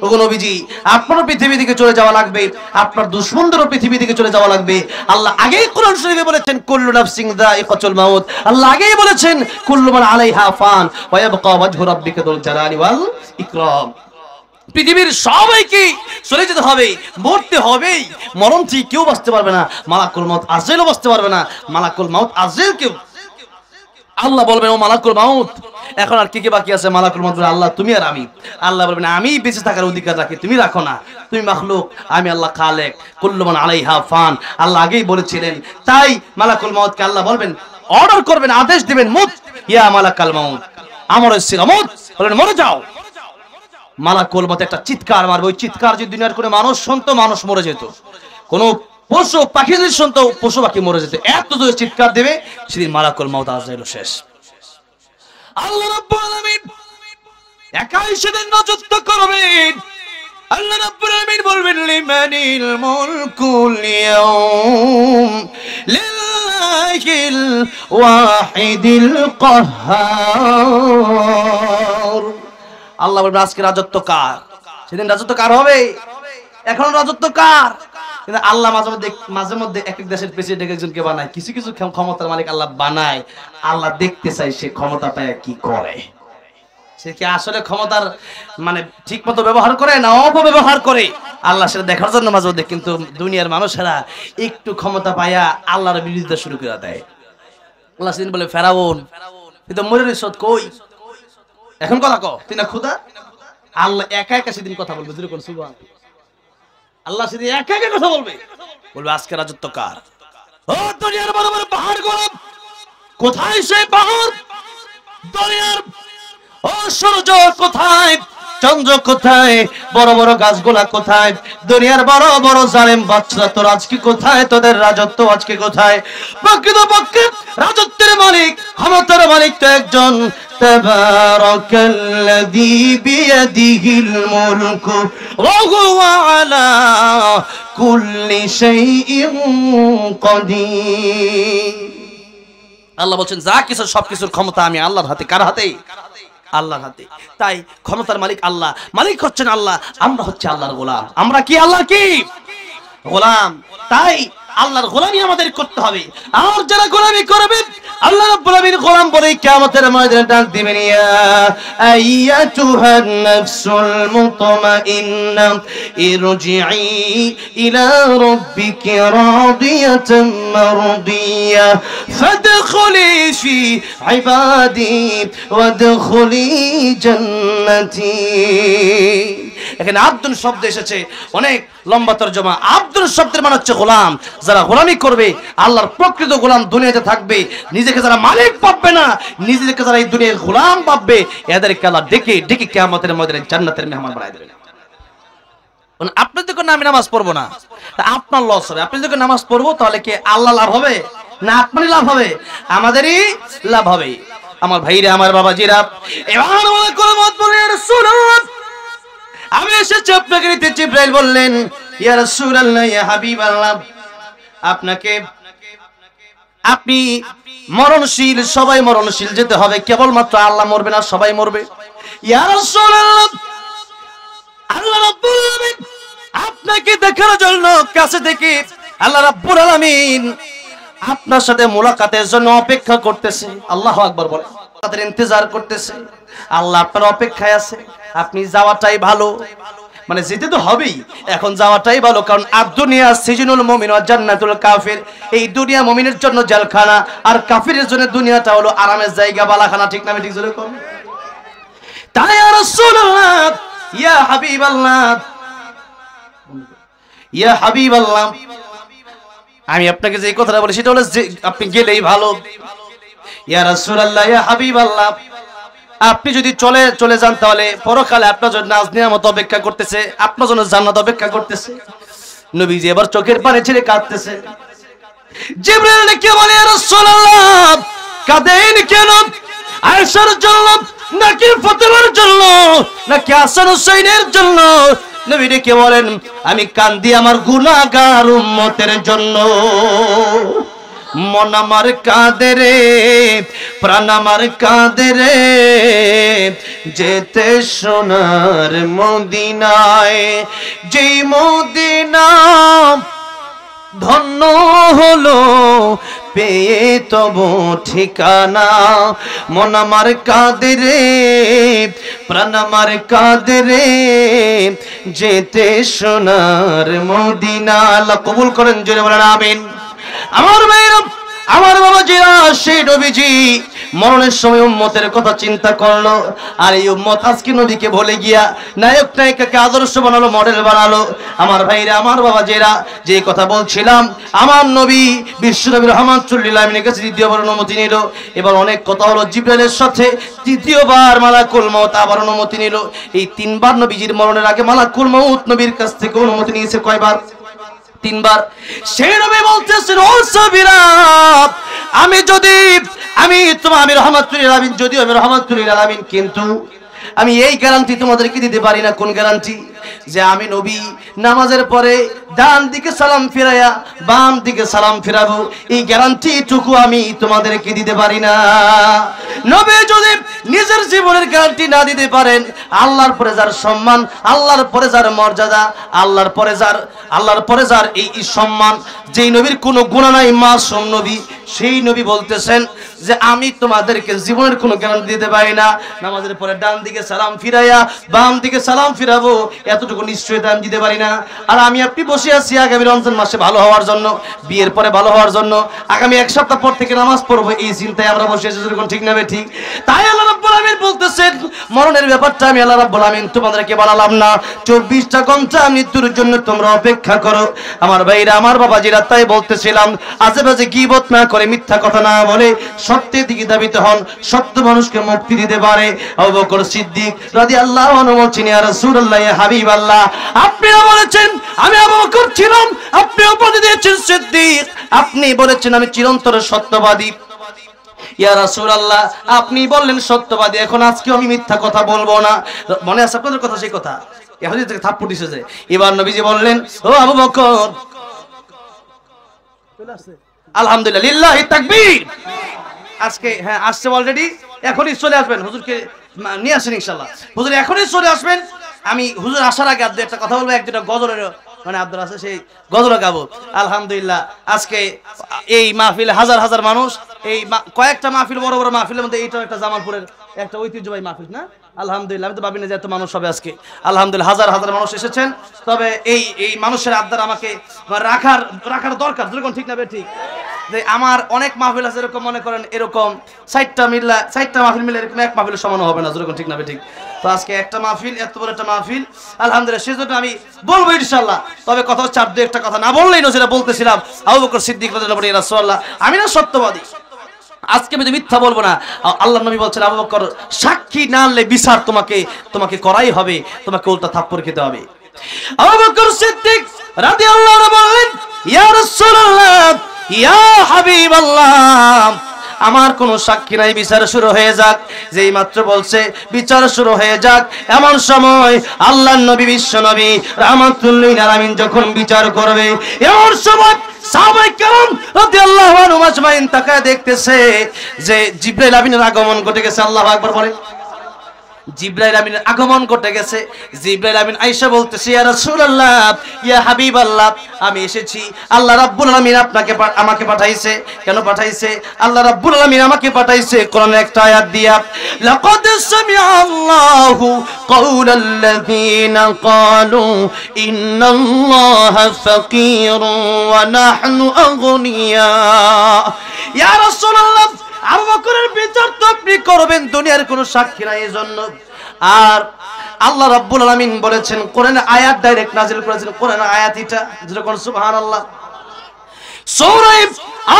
ওগো নবীজি, আপনার পৃথিবী থেকে চলে যাওয়া লাগবে, আপনার দুশমনদেরও পৃথিবী থেকে চলে যাওয়া লাগবে। আল্লাহ আগেই কোরআন শরীফে বলেছেন, কুল্লু নাফসিন যায়িকাতুল মাউত। আল্লাহ আগেই বলেছেন, কুল্লু মান আলাইহা ফান ওয়া ইয়াবকা ওয়াজহু রাব্বিকা যুল জালালি ওয়াল ইকরাম। পৃথিবীর সবাইকে চলে যেতে হবে, মরতে হবেই। মরণ থেকে কেউ বাঁচতে পারবে না, মালাকুল মউত আজরাইলও বাঁচতে পারবে না। মালাকুল মউত আজরাইল কেউ, আল্লাহ বলবেন, ও মালাকুল মউত, এখন আর কি কি বাকি আছে? মালাকুল মউত বলবে, আল্লাহ তুমি আর আমি। আল্লাহ বলবেন, আমি বেঁচে থাকার অধিকার রাখি, তুমি রাখো না, তুমি মাখলুক, আমি আল্লাহ খালেক, কুল্লু মান আলাইহা ফান। আল্লাহ আগেই বলেছিলেন। তাই মালাকুল মউতকে আল্লাহ বলবেন, অর্ডার করবেন, আদেশ দিবেন, মুত ইয়া মালাকাল মউত, আমর সিরা মুত, বলেন মরে যাও। মালাকুল মউত একটা চিৎকার মারবে, ওই চিৎকার যদি দুনিয়ার কোনো মানুষ শুনতো, মানুষ মরে যেত। কোন পশু পাখি যদি শুনতো, পশু পাখি মরে যেত। এত জোরে চিৎকার দেবে, সেদিন মালাকুল মউত আজরাইল শেষ। আল্লাহ রাব্বুল আলামিন একাই সেদিন রাজত্ব করবেন। আল্লাহ রাব্বুল আলামিন বলবেন, লিমানিল মুলকুল ইয়াউম লিল্লাহিল ওয়াহিদিল কাহ্হার। আল্লাহ বলবেন, আজকে রাজত্ব কার? সেদিন রাজত্ব কার হবে? এখন রাজত্ব কার? কিন্তু আল্লাহ মাঝে মধ্যে এক এক দেশের প্রেসিডেন্ট একজনকে বানায়, কিছু কিছু ক্ষমতার মালিক আল্লাহ বানায়। আল্লাহ দেখতে চাই সে ক্ষমতা পায় কি করে, সে কি আসলে ক্ষমতার মানে ঠিক মতো ব্যবহার করে না অপব্যবহার করে। আল্লাহ সেটা দেখার জন্য মাঝে মধ্যে, কিন্তু দুনিয়ার মানুষেরা একটু ক্ষমতা পাইয়া আল্লাহর বিরোধিতা শুরু করে দেয়। আল্লাহ সেদিন বলে, ফেরাউন কিন্তু মরে রিসত কই, এখন কথা কও, তুই না খুদা। আল্লাহ একা একা সেদিন কথা বলবে, যেরকম সুবহান আল্লাহ সেদিন একা একা কথা বলবে, বলবে আজকে রাজত্ব কার? ও দুনিয়ার বড় বড় পাহাড় গরব, কোথায় সেই পাহাড়? দুনিয়ার ও সূর্য কোথায়? চন্দ্র কোথায়, বড় বড় গাছগুলা কোথায়, দুনিয়ার বড় বড় জালেম বাচ্চারা তোর আজকে কোথায়, তোদের রাজত্ব আজকে কোথায়? প্রকৃতপক্ষে রাজত্বের মালিক, ক্ষমতার মালিক তো একজন। তাবারাকাল্লাযী বিয়াদিহিল মুলকু ওয়া হুয়া আলা কুল্লি শাইইন কাদির। আল্লাহ বলছেন যা কিছু সবকিছুর ক্ষমতা আমি আল্লাহর হাতে। কার হাতে? আল্লাহর হাতে। তাই ক্ষমতার মালিক আল্লাহ, মালিক হচ্ছেন আল্লাহ, আমরা হচ্ছে আল্লাহর গোলাম। আমরা কি আল্লাহর কি গোলাম? তাই আল্লাহর গোলামি আমাদের করতে হবে। আর যারা গোলামি করবে আল্লাহ রাব্বুল আলামিন গোলাম বলে কিয়ামতের ময়দানে ডাক দিবেন, ইয়া আইয়াতুহান নাফসুল মুতমাইন্না ইরজিই ইলা রাব্বিকি রাদিয়াতাম মারদিয়া ফাদখুলি ফি ইবাদি ওয়াদখুলি জান্নাতি। এখানে আব্দুল শব্দ এসেছে, অনেক লম্বা তরজমা। আব্দুল শব্দের মানে হচ্ছে গোলাম। যারা গোলামি করবে, আল্লাহর প্রকৃত গোলাম দুনিয়াতে থাকবে, নিজেকে যারা মালিক ভাববে না, নিজেকে যারা এই দুনিয়ার গোলাম ভাববে, এদেরকে আল্লাহ ডেকে ডেকে কিয়ামতের ময়দানে জান্নাতের মেহমান বানায় দেবেন। আপনি যখন আমি নামাজ পড়বো না, তা আপনার লস হবে। আপনি যখন নামাজ পড়বো, তাহলে কি আল্লাহ লাভ হবে না আপনারই লাভ হবে? আমাদেরই লাভ হবে। আমার ভাইরা, আমার বাবাজিরা, এবার মনে করে মত বলে রাসূলুল্লাহ আমি এসেছি আপনাকে নিতে। জিবরাইল বললেন, ইয়া রাসূলুল্লাহ, ইয়া হাবিবাল্লাহ, আপনাকে, আপনি মরণশীল, সবাই মরণশীল, যেতে হবে। কেবলমাত্র আল্লাহ মরবে না, সবাই মরবে। ইয়া রাসূলুল্লাহ, আল্লাহ রাব্বুল আলামিন আপনাকে দেখার জন্য কাছে থেকে আল্লাহ রাব্বুল আলামিন আপনার সাথে মুলাকাতের জন্য অপেক্ষা করতেছে। আল্লাহু আকবার বলে, তাদের ইন্তজার করতেছে। আল্লাহ আপনার অপেক্ষায় আছে। আপনি যাওয়াটাই ভালো, মানে যেতে তো হবেই, এখন যাওয়াটাই ভালো। কারণ আদ-দুনিয়া সিজনুল মুমিন ওয়া জান্নাতুল কাফির। এই দুনিয়া মুমিনের জন্য জেলখানা, আর কাফিরের জন্য দুনিয়াটা হলো আরামের জায়গা, বালাখানা। ঠিক না? ঠিক জোরে কোন? তাই ইয়া রাসূলুল্লাহ, ইয়া হাবিবাল্লাহ, ইয়া হাবিবাল্লাহ, আমি আপনাকে যে কথাটা বলি সেটা হলো যে আপনি গেলেই ভালো। ইয়া রাসূলুল্লাহ, ইয়া হাবিবাল্লাহ, আপনি যদি চলে যান, তাহলে পরকালে আপনার জন্য নাজ নিয়ামত অপেক্ষা করতেছে, আপনার জন্য জান্নাত অপেক্ষা করতেছে। নবীজি এবার চোখের পানি ছেড়ে কাঁদতেছে। জিবরাইল ডেকে বলে, ইয়া রাসূলুল্লাহ, কাঁদেন কেন? আয়েশার জন্য নাকি ফাতেমার জন্য নাকি হাসান হুসাইনের জন্য? নবী ডেকে বলেন, আমি কান্দি আমার গুনাহগার উম্মতের জন্য। মন আমার কাঁদে রে, প্রাণ আমার কাঁদে রে, যেতে সোনার মদিনায়, যেই মদিনা ধন্য হলো পেয়ে তব ঠিকানা। মন আমার কাঁদে রে, প্রাণ আমার কাঁদে রে, যেতে সোনার মদিনা। আল্লাহ কবুল করেন, জোরে বলেন আমিন। আমার ভাইরা, আমার বাবাজিরা, সেই নবীজি মরণের সময় উম্মতের কথা চিন্তা করলো। আর এই উম্মত আজকে নবীকে ভুলে গিয়া নায়ক নায়িকাকে আদর্শ বানালো, মডেল বানালো। আমার ভাইরা, আমার বাবাজিরা, যে কথা বলছিলাম, আমার নবী বিশ্বনবী রাহমাতুল্লিল আলামিনের কাছে দ্বিতীয়বার অনুমতি নিল। এবার অনেক কথা হলো। জিবরাইলের সাথে তৃতীয়বার মালাকুল মউত আবার অনুমতি নিল। এই তিনবার নবীজির মরণের আগে মালাকুল মউত নবীর কাছ থেকে অনুমতি নিয়েছে। কয়বার? তিনবার। সেই নবী বলতেছেন, ও সাহাবীরা, আমি রাহমাতুল্লিল আলামিন, যদিও আমি রাহমাতুল্লিল আলামিন, কিন্তু আমি এই গ্যারান্টি তোমাদেরকে দিতে পারি না। কোন গ্যারান্টি? যে আমি নবী নামাজের পরে ডান দিকে সালাম ফিরাইয়া বাম দিকে সালাম ফিরাবো, এই গ্যারান্টিটুকু আমি তোমাদেরকে দিতে পারি না। নবী যদি নিজের জীবনের গ্যারান্টি না দিতে পারেন, আল্লাহর পরে যার সম্মান, আল্লাহর পরে যার মর্যাদা, আল্লাহর পরে যার এই সম্মান, যেই নবীর কোনো গুনাহ নাই, মাসুম নবী, সেই নবী বলতেছেন যে আমি তোমাদেরকে জীবনের কোনো গ্যারান্টি দিতে পারি না। নামাজের পরে ডান দিকে সালাম ফিরাইয়া বাম দিকে সালাম ফিরাবো, এতটুকু নিশ্চয়তা আমি দিতে পারি না। আর আমি আপনি বসে আছি আগামী রমজান মাসে ভালো হওয়ার জন্য, বিয়ের পরে ভালো হওয়ার জন্য, আগামী এক সপ্তাহ পর থেকে নামাজ পড়বো, এই চিন্তায় আমরা বসে আছি, যেরকম ঠিক না ঠিক? তাই আল্লাহ রাব্বুল আমিন বলতেছেন মরণের ব্যাপারটা আমি আল্লাহ রাব্বুল আমিন তোমাদেরকে বলালাম না, 24টা ঘন্টা মৃত্যুর জন্য তোমরা অপেক্ষা করো। আমার ভাইরা, আমার বাবাজিরা, তাই বলতেছিলাম আজেবাজে গীবত না করে, মিথ্যা কথা না বলে সত্যের দিকে ধাবিত হন। সত্য মানুষকে মুক্তি দিতে পারে। আবু বকর সিদ্দিক রাদিয়াল্লাহু আনহু বলছেন, ইয়া রাসূলুল্লাহ, ইয়া হাবিবাল্লাহ, আপনিও বলেছেন আমি আবু বকর ছিলাম, আপনিও বলে দিয়েছেন সিদ্দিক, আপনি বলেছেন আমি চিরন্তর সত্যবাদী। ইয়া রাসূলুল্লাহ, আপনি বললেন সত্যবাদী, এখন আজকে আমি মিথ্যা কথা বলবো না। মনে আছে আপনাদের কথা, সেই কথা ইহুদি থেকে থাপ্পড় দিয়েছে যে। এবার নবীজি বললেন, ও আবু বকর, আলহামদুলিল্লাহ, লিল্লাহি তাকবীর। আজকে হ্যাঁ আসছে অলরেডি, এখনই চলে আসবেন, হুজুরকে নিয়ে আসেন ইনশাআল্লাহ। হুজুর এখনই চলে আসবেন। আমি হুজুর আসার আগে আর একটা কথা বলবো, এক দুটা গজলের মানে আব্দুল আছে, সেই গজল গাবো। আলহামদুলিল্লাহ, আজকে এই মাহফিলে হাজার হাজার মানুষ, এই কয়েকটা মাহফিল, বড় বড় মাহফিলের মধ্যে এইটাও একটা জামালপুরের একটা ঐতিহ্যবাহী মাহফিল না? আলহামদুলিল্লাহ, আমি তো ভাবি না যে এত মানুষ হবে আজকে। আলহামদুলিল্লাহ, হাজার হাজার মানুষ এসেছেন। তবে এই মানুষের আবদার আমাকে রাখার দরকার, যেরকম ঠিক না ঠিক? যে আমার অনেক মাহফিল আছে, এরকম মনে করেন এরকম 4টা মাহফিল মিলে এরকম এক মাহফিলের সমান হবে না, যেরকম ঠিক না ঠিক? তো আজকে একটা মাহফিল, এত বড় একটা মাহফিল, আলহামদুলিল্লাহ, সেজন্য আমি বলবো ইনশাআল্লাহ। তবে কথা হচ্ছে, আর দু একটা কথা না বললেই না, যেটা বলতেছিলাম আবু বকর সিদ্দিক রাদিয়াল্লাহু আনহু, ইয়া রাসূলুল্লাহ, আমি না সত্যবাদী, আজকে আমি মিথ্যা বলবো না। আল্লাহর নবী বলছেন, আবু বকর, সাক্ষী না আনলে বিচার তোমাকে করাই হবে, তোমাকে উল্টা থাপ্পড় খেতে হবে। আবু বকর সিদ্দিক রাদিয়াল্লাহু আনহু বললেন, ইয়া রাসূলুল্লাহ, ইয়া হাবিবাল্লাহ, আমার কোনো সাক্ষী নাই, বিচার শুরু হয়ে যাক। যেই মাত্র বলছে বিচার শুরু হয়ে যাক, এমন সময় আল্লাহর নবী, বিশ্ব নবী রাহমাতুল লিল আলামিন যখন বিচার করবে, এমন সময় সাহাবায়ে কেরাম রাদিয়াল্লাহু আনহুম আজমাইন তাকায় দেখতেছে যে জিবরাইল আমিনের আগমন ঘটে গেছে। আল্লাহু আকবার বলেন। জিবরাইল আমিনের আগমন ঘটে গেছে। জিবরাইল আমিন আয়েশা বলতেছে, ইয়া রাসূলুল্লাহ, ইয়া হাবিবাল্লাহ, আমি এসেছি, আল্লাহ রাব্বুল আলামিন আমাকে পাঠাইছে। কেন পাঠাইছে? আল্লাহ রাব্বুল আলামিন আমাকে পাঠাইছে কোরআনের একটা আয়াত দিয়া, লাকাদ সামিআল্লাহু কাওলাল্লাযীনা ক্বালু ইন্নাল্লাহা ফাকীরুন ওয়া নাহনু আগনিয়া। ইয়া রাসূলুল্লাহ, আবু বকরের বিচার তো আপনি করবেন, দুনিয়ার কোনো সাক্ষী নাই এজন্য। আর আল্লাহ রাব্বুল আলামিন বলেছেন, কোরআনে আয়াত ডাইরেক্ট নাযিল করেছেন, কোরআনে আয়াত এটা, যেরকম সুবহানাল্লাহ, সূরা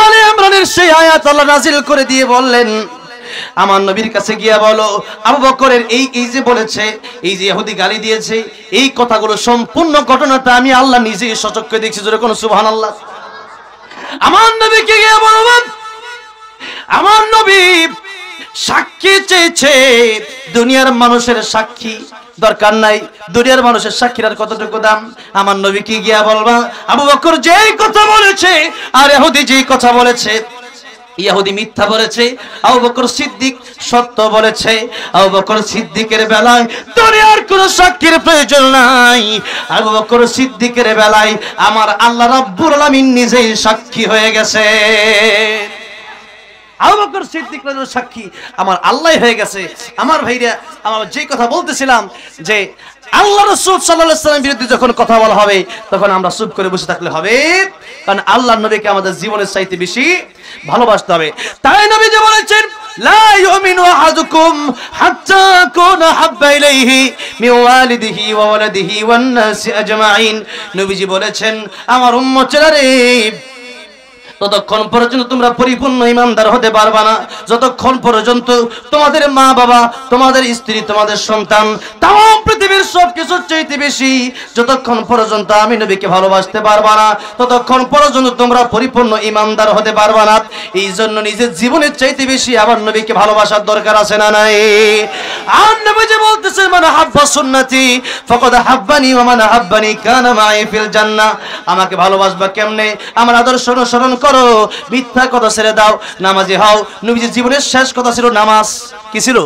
আলে ইমরানের সেই আয়াত আল্লাহ নাযিল করে দিয়ে বললেন, আমার নবীর কাছে গিয়া বলো, আবু বকরের এই যে বলেছে, এই যে ইহুদি গালি দিয়েছে, এই কথাগুলো সম্পূর্ণ ঘটনাটা আমি আল্লাহ নিজেই সচক্ষে দেখছি, যেরকম সুবহানাল্লাহ। আমার নবীকে গিয়া বলবো, আমার নবী সাক্ষী চেয়েছে, দুনিয়ার মানুষের সাক্ষী দরকার নাই, দুনিয়ার মানুষের সাক্ষীর আর কতটুকু দাম? আমার নবী কি গিয়া বলবা, আবু বকর যেই কথা বলেছে আর ইহুদি যেই কথা বলেছে, ইহুদি মিথ্যা বলেছে, আবু বকর সিদ্দিক সত্য বলেছে। আবু বকর সিদ্দিকের বেলায় দুনিয়ার কোনো সাক্ষীর প্রয়োজন নাই। আবু বকর সিদ্দিকের বেলায় আমার আল্লাহ রাব্বুল আলামিন নিজেই সাক্ষী হয়ে গেছে। আবু বকর সিদ্দিক রাদিয়াল্লাহু সাক্ষী আমার আল্লাহ হয়ে গেছে। আমার ভাইরা, আমরা যে কথা বলতেছিলাম যে আল্লাহ রাসূল সাল্লাল্লাহু আলাইহি ওয়াসাল্লামের বিরুদ্ধে যখন কথা বলা হবে, তখন আমরা চুপ করে বসে থাকলে হবে, কারণ আল্লাহর নবীকে আমাদের জীবনের চাইতে বেশি ভালোবাসতে হবে। তাই নবীজি বলেছেন, লা ইউমিনু আহাদুকুম হাত্তা কুনা হাব্বা ইলাইহি মিন ওয়ালিদিহি ওয়া ওয়ালাদিহি ওয়ান নাসি আজমাইন। নবীজি বলেছেন, আমার উম্মতেরা রে, ততক্ষণ পর্যন্ত তোমরা পরিপূর্ণ ঈমানদার হতে পারবা না যতক্ষণ পর্যন্ত তোমাদের মা বাবা, তোমাদের স্ত্রী, তোমাদের সন্তান, তাম পৃথিবীর সবকিছুর চাইতে বেশি যতক্ষণ পর্যন্ত আমি নবীকে ভালোবাসতে পারবা না, ততক্ষণ পর্যন্ত তোমরা পরিপূর্ণ ঈমানদার হতে পারবা না। এই জন্য নিজের জীবনের চাইতে বেশি আমার নবীকে ভালোবাসার দরকার আছে না নাই? আর নবীজি বলতেছেন, মান হাব্বা সুন্নতি ফাকাদ হাব্বানি ওয়া মান হাব্বানি কানা মাই ফিল জান্নাহ। আমাকে ভালোবাসবা কেমনে? আমার আদর্শ অনুসরণ করো, মিথ্যা কথা ছেড়ে দাও, নামাজি হও। নবীজির জীবনের শেষ কথা ছিল নামাজ। কি ছিল?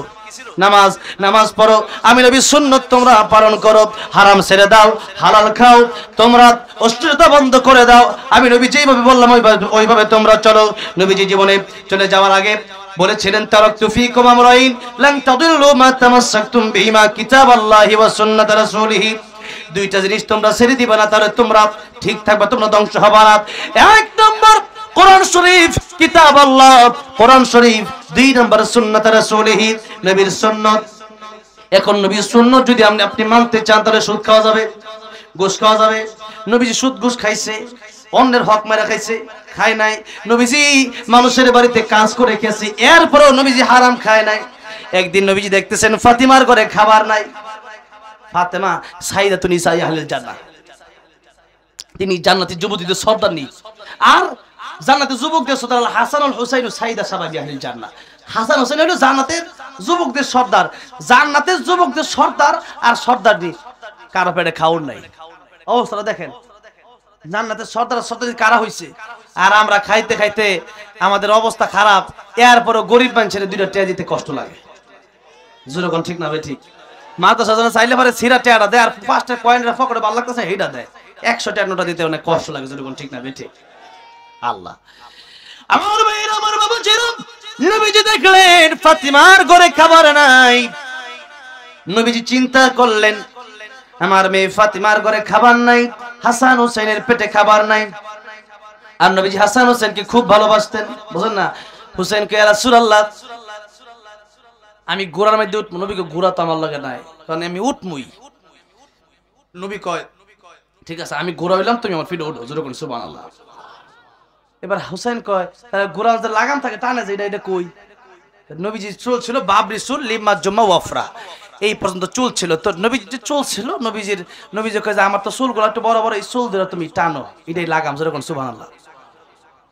নামাজ। নামাজ পড়ো, আমি নবীর সুন্নাত তোমরা পালন করো, হারাম ছেড়ে দাও, হালাল খাও, তোমরা অশ্লীলতা বন্ধ করে দাও, আমি নবী যেইভাবে বললাম ওইভাবে তোমরা চলো। নবীজি জীবনে চলে যাওয়ার আগে বলেছিলেন, তারাকতু ফীকুম আমরাইন লান তাদিল্লু মা তামাসসাকতুম বিহিমা কিতাবাল্লাহি ওয়া সুন্নাত রাসূলিহি দুইটা জিনিস তোমরা ছেড়ে দিবে না, তাহলে তোমরা ঠিক থাকবে, তোমরা ধ্বংস হবে না। এক নম্বর কোরআন শরীফ, কিতাব আল্লাহ, কোরআন শরীফ। দুই নম্বর সুন্নাত রাসূলিহি, নবীর সুন্নাত। এখন নবীর সুন্নাত যদি আপনি মানতে চান, তাহলে সুদ খাওয়া যাবে, ঘুষ খাওয়া যাবে। নবীজি সুদ ঘুষ খাইছে, অন্যের হক মেরা খাইছে, খায় নাই। নবীজি মানুষের বাড়িতে কাজ করে খেয়েছে, এরপরেও নবীজি হারাম খায় নাই। একদিন নবীজি দেখতেছেন ফাতিমার ঘরে খাবার নাই। ফাতেমা সাইদাতুন নিসা আহলিল জান্নাহ, তিনি জান্নাতের যুবতীদের সর্দারনি। আর জান্নাতের যুবকদের সর্দার হাসান আল হুসাইন সাইদা শাবাবি আহলিল জান্নাহ। হাসান হোসেন হলো জান্নাতের যুবকদের সর্দার। জান্নাতের যুবকদের সর্দার আর সর্দারনি কারো পেটে খাওয়ার নাই। অবস্থাটা দেখেন, জান্নাতের সর্দার সর্দার কারা হইছে, আর আমরা খাইতে খাইতে আমাদের অবস্থা খারাপ। এরপরও গরিব মানুষের দুইটা টিয়া দিতে কষ্ট লাগে। যেরকম ঠিক না ভাই ঠিক? মাদ্রাসা জানা চাইলে পারে সিরা টিয়াটা দেয়, আর 5টা কয়েনটা পকেটে ভালো লাগতেছে এইটা দেয়। 100 টাকা নোটা দিতে অনেক কষ্ট লাগে। যেরকম ঠিক না ভাই ঠিক? আল্লাহ আমার ভাইয়ের, আমার বাবা যেরকম নবীজি দেখলেন ফাতিমার ঘরে খাবার নাই, নবীজি চিন্তা করলেন আমার মেয়ে ফাতিমার ঘরে খাবার নাই, হাসান হোসেনের পেটে খাবার নাই। আর নবীজি হাসান হোসেনকে খুব ভালোবাসতেন, বুঝেন না? হুসেনকে ইয়া রাসূলুল্লাহ আমি ঘোড়ার মধ্যে উঠবো। নবীকে ঘোড়া তো আমার লাগে নাই, কারণ আমি উঠমুই। নবী কয় ঠিক আছে, আমি ঘোড়া হইলাম, তুমি আমার পিঠে উঠো। যেরকম সুবহানাল্লাহ। এবার হুসেন কয় তাহলে ঘোড়া যে লাগাম থাকে টানে যে এটা কই? নবীজি চুল ছিল বাবরি চুল, লিমা জুম্মা ওয়াফরা, এই পর্যন্ত চুল ছিল। তো নবীজি চুল ছিল, নবীজি কয় যে আমার তো চুলগুলো একটু বড় বড়, এই চুল ধরে তুমি টানো, এটাই লাগাম। যেরকম সুবহানাল্লাহ।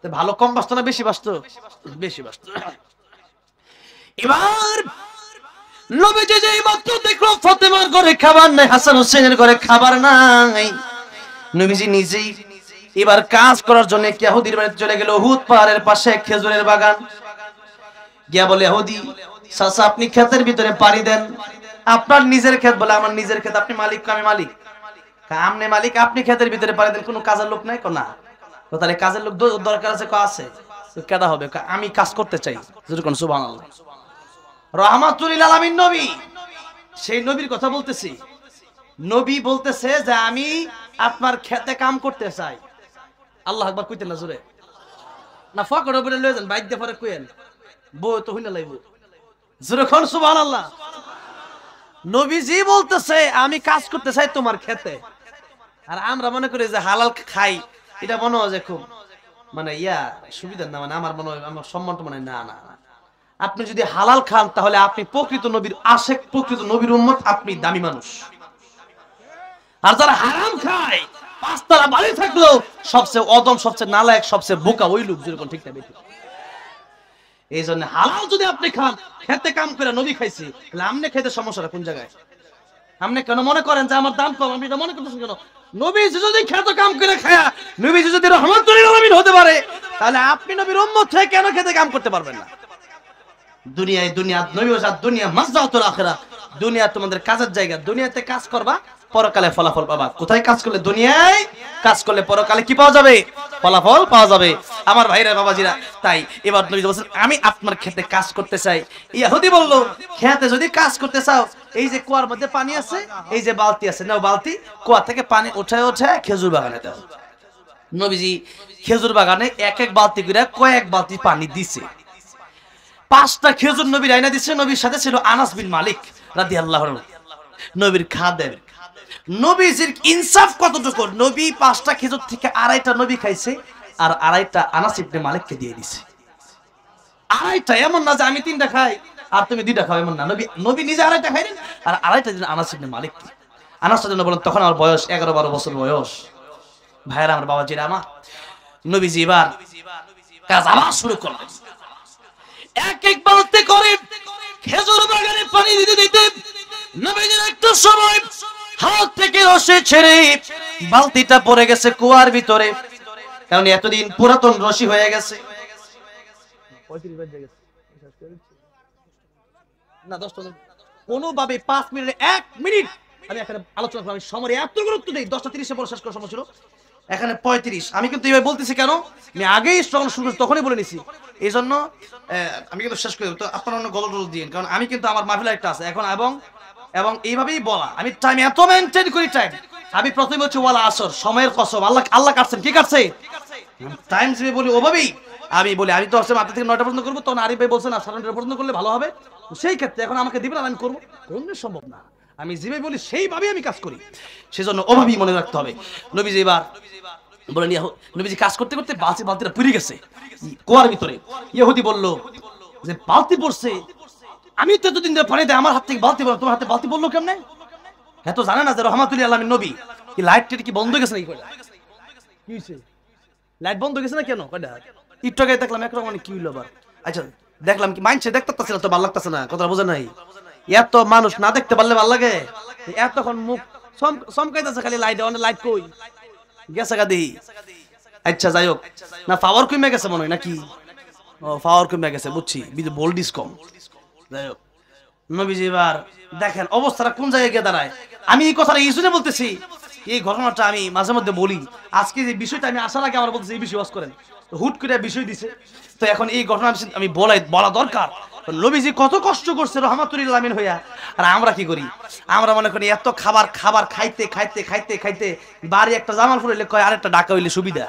তো ভালো কম বাসতো না বেশি বাসতো? বেশি বাসতো। এবার নবীজি যেই মাত্র দেখলো ফাতেমার ঘরে খাবার নাই, হাসান হোসেনের ঘরে খাবার নাই, নবীজি নিজেই এবার কাজ করার জন্য ইহুদির বাড়িতে চলে গেল। উহুদ পাহাড়ের পাশে খেজুরের বাগান। গিয়া বলে ইহুদি চাচা আপনি ক্ষেতের ভিতরে পাড়ি দেন। আপনার নিজের ক্ষেত? বলে আমার নিজের ক্ষেত। আপনি মালিক? আমি মালিক। আমনে মালিক, আপনি ক্ষেতের ভিতরে পাড়ি দেন, কোনো কাজের লোক নাই? না। তাহলে কাজের লোক দরকার আছে? আছে। কেডা হবে? আমি কাজ করতে চাই। যেরকম সুবহানাল্লাহ। রাহমাতুল লিল আলামিন নবী, সেই নবীর কথা বলতেছি। নবী বলতেছে যে আমি আপনার খেতে কাম করতে চাই। আল্লাহু আকবার কইতেন না জোরে? না ফকর উপরে লয়ে যান, বাইক দিয়ে পরে কইেন, বউ তো হইনা লাইব। জোরে কোন সুবহানাল্লাহ। নবীজি বলতেছে আমি কাজ করতে চাই তোমার খেতে। আর আমরা মনে করি যে হালাল খাই, এটা মনে হয় যে খুব মানে সুবিধা না, মানে আমার মনে হয় আমার সম্মান তো মানে না। আপনি যদি হালাল খান তাহলে আপনি প্রকৃত নবীর আশেক, প্রকৃত নবীর উম্মত, আপনি দামি মানুষ। আর যারা হারাম খায়, পাঁচতলা বাড়ি থাকলেও সবচেয়ে অদম, সবচেয়ে নালায়েক, সবচেয়ে বোকা ওই লোক। যেরকম ঠিক না বেঠিক? এই জন্য হালাল যদি আপনি খান, খেতে কাম করে নবী খাইছি, তাহলে আপনি খেতে সমস্যাটা কোন জায়গায়? আপনি কেন মনে করেন যে আমার দাম কম? আপনি এটা মনে করতেছেন কেন? নবীজি যদি খেতে কাম করে খায়া, নবীজি যদি রাহমাতুল লিল আলামিন হতে পারে, তাহলে আপনি নবীর উম্মত হয়ে কেন খেতে কাম করতে পারবেন না? দুনিয়া নবী ওয়াজ দুনিয়া মাজজাতুল আখিরাহ। দুনিয়া তোমাদের কাজের জায়গা। দুনিয়াতে কাজ করবা, পরকালে ফলাফল পাবা। কোথায় কাজ করলে? দুনিয়ায় কাজ করলে পরকালে কি পাওয়া যাবে? ফলাফল পাওয়া যাবে। আমার ভাইরা বাবাজিরা, তাই এবার নবী বলেন আমি আপনার খেতে কাজ করতে চাই। ইহুদি বলল খেতে যদি কাজ করতে চাও, এই যে কুয়ার মধ্যে পানি আছে, এই যে বালতি আছে, নাও বালতি, কুয়া থেকে পানি উঠায় খেজুর বাগানে দাও। নবীজি খেজুর বাগানে এক এক বালতি করে কয়েক বালতি পানি দিছে। 5টা খেজুর নবী রাইনা দিচ্ছে। নবীর সাথে ছিল আনাস বিন মালিক রাদিয়াল্লাহু আনহু, নবীর খাদেম। নবীজির ইনসাফ কতটুকু? নবী 5টা খেজুর থেকে 2.5টা নবী খাইছে, আর 2.5টা আনাস ইবনে মালিককে দিয়ে দিছে। 2.5টা, এমন না যে আমি 3টা খাই আর তুমি 2টা খাও, এমন না। নবী নিজে 2.5টা খাইলেন, আর 2.5টা দিন আনাস ইবনে মালিককে। আনাস রাদিয়াল্লাহু বলেন তখন আমার বয়স 11-12 বছর বয়স। ভাইরা আমার, বাবাজিরা আমার, নবীজি এবার কাজ আবার শুরু করলেন। এক এক বালতি করে খেজুর বাগানে পানি দিতে দিতে নবীজির একটা সময় হাত থেকে রশি ছেড়ে বালতিটা পড়ে গেছে কুয়ার ভিতরে, কারণ এতদিন পুরাতন রশি হয়ে গেছে। 35 বাজে গেছে না, 10টা কোনোভাবে 5 মিনিটে 1 মিনিট আমি এখানে আলোচনা করলাম। আমি সময় এত গুরুত্ব দেই, 10:30 পরে শেষ করার সময় ছিল, এখানে 35। আমি কিন্তু এইভাবে বলতেছি কেন? আমি আগেই যখন শুরু করেছি তখনই বলে নিছি। এই জন্য আমি কিন্তু শেষ করে দেব। তো আপনারা অন্য গল্প দিয়ে, কারণ আমি কিন্তু আমার মাহফিল একটা আছে এখন, এবং এবং এইভাবেই বলা, আমি টাইম এত মেনটেন করি টাইম। আমি প্রথমে হচ্ছে ওয়ালা আসর, সময়ের কসম, আল্লাহ কাটছেন, কি কাটছে? টাইম যে বলি ওভাবেই আমি বলি। আমি তো আসলে 8টা থেকে 9টা পর্যন্ত করবো, তখন আরিফ ভাই বলছে না 9:30 পর্যন্ত করলে ভালো হবে। সেই ক্ষেত্রে এখন আমাকে দিবেন আর আমি করবো, কোনদিন সম্ভব না। আমি যেভাবে বলি সেইভাবেই আমি কাজ করি, সেজন্য ওভাবেই মনে রাখতে হবে। নবীজি এবার বলেন, নবীজি কাজ করতে করতে বালতিটা পুড়ে গেছে কুয়ার ভিতরে। ইহুদি বলল যে বালতি পড়ছে, আমি তো এতদিন ধরে পানি দেয়, আমার হাত থেকে বালতি পড়লো, তোমার হাতে বালতি পড়লো কেমনে? হ্যাঁ, তো জানে না যে রহমাতুল্লাহ আলামিন নবী। কি লাইট কি বন্ধ গেছে নাকি? কয়টা কি হইছে? লাইট বন্ধ গেছে না কেন? কয়টা একটু আগে দেখলাম একরকম, মানে কি হইলো আবার? আচ্ছা দেখলাম কি মাইনছে দেখতেছে না তো, ভালো লাগতেছে না, কথা বোঝে নাই। এত মানুষ না দেখতে পারলে ভালো লাগে? এতক্ষণ মুখ চমকাইতেছে খালি লাইট, অনেক লাইট কই গেছে গা দেহি। আচ্ছা যাই হোক, না পাওয়ার কমে গেছে মনে হয় নাকি? ও পাওয়ার কমে গেছে, বুঝছি, ভোল্টেজ কম। যাই হোক, নবীজি এবার দেখেন অবস্থাটা কোন জায়গায় গিয়ে দাঁড়ায়। আমি এই কথাটা এই জন্য বলতেছি, এই ঘটনাটা আমি মাঝে মধ্যে বলি। আজকে যে বিষয়টা আমি আসার আগে আমার বলতেছি এই বিষয় ওয়াজ করেন, হুট করে বিষয় দিছে, তো এখন এই ঘটনা আমি বলা দরকার। নবীজি কত কষ্ট করছে রহমাতুল্লাহ আলামিন হইয়া, আর আমরা কি করি? আমরা মনে করি এত খাবার খাইতে খাইতে খাইতে খাইতে বাড়ি একটা জামালপুর হইলে কয় আরেকটা ঢাকা হইলে সুবিধা,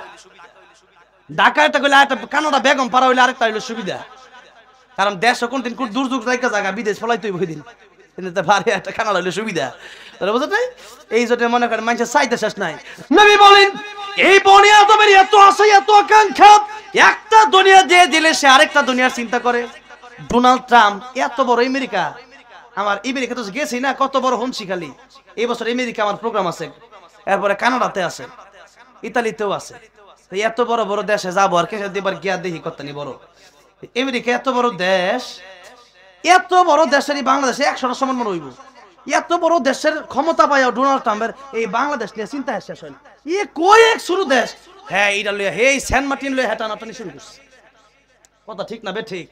ঢাকা একটা কইলে আরেকটা কানাডা বেগম পাড়া হইলে আরেকটা হইলে সুবিধা। কারণ দেশ কোন দিন কোন দূর জায়গা বিদেশ ফলাইতে হইব দিন, কিন্তু বাড়ি একটা কানাডা হইলে সুবিধা, বুঝতে নাই? এই জন্য মনে করেন মানুষের চাইতে শেষ নাই। নবী বলেন এই বনিয়া তোমার এত আশা এত আকাঙ্ক্ষা, একটা দুনিয়া দিয়ে দিলে সে আরেকটা দুনিয়ার চিন্তা করে। ডোনাল্ড ট্রাম্প এত বড় আমেরিকা, আমার আমেরিকা তো গেছি না, কত বড় হনছি খালি। এই বছর আমেরিকা আমার প্রোগ্রাম আছে, এরপরে কানাডাতে আছে, ইতালিতেও আছে। এত বড় বড় দেশে যাবো আর কেসে দিবার গিয়া দেখি কতনি বড় আমেরিকা, এত বড় দেশ, এত বড় দেশের বাংলাদেশে 100টা সমান মনে হইব। এত বড় দেশের ক্ষমতা পাইয়া ডোনাল্ড ট্রাম্পের এই বাংলাদেশ নিয়ে চিন্তা শেষ হয় না। এ কই এক শুরু দেশ, হ্যাঁ এটা লইয়া হে সেন্ট মার্টিন লইয়া হেটানাটানি শুরু করছে, কথা ঠিক না বে ঠিক?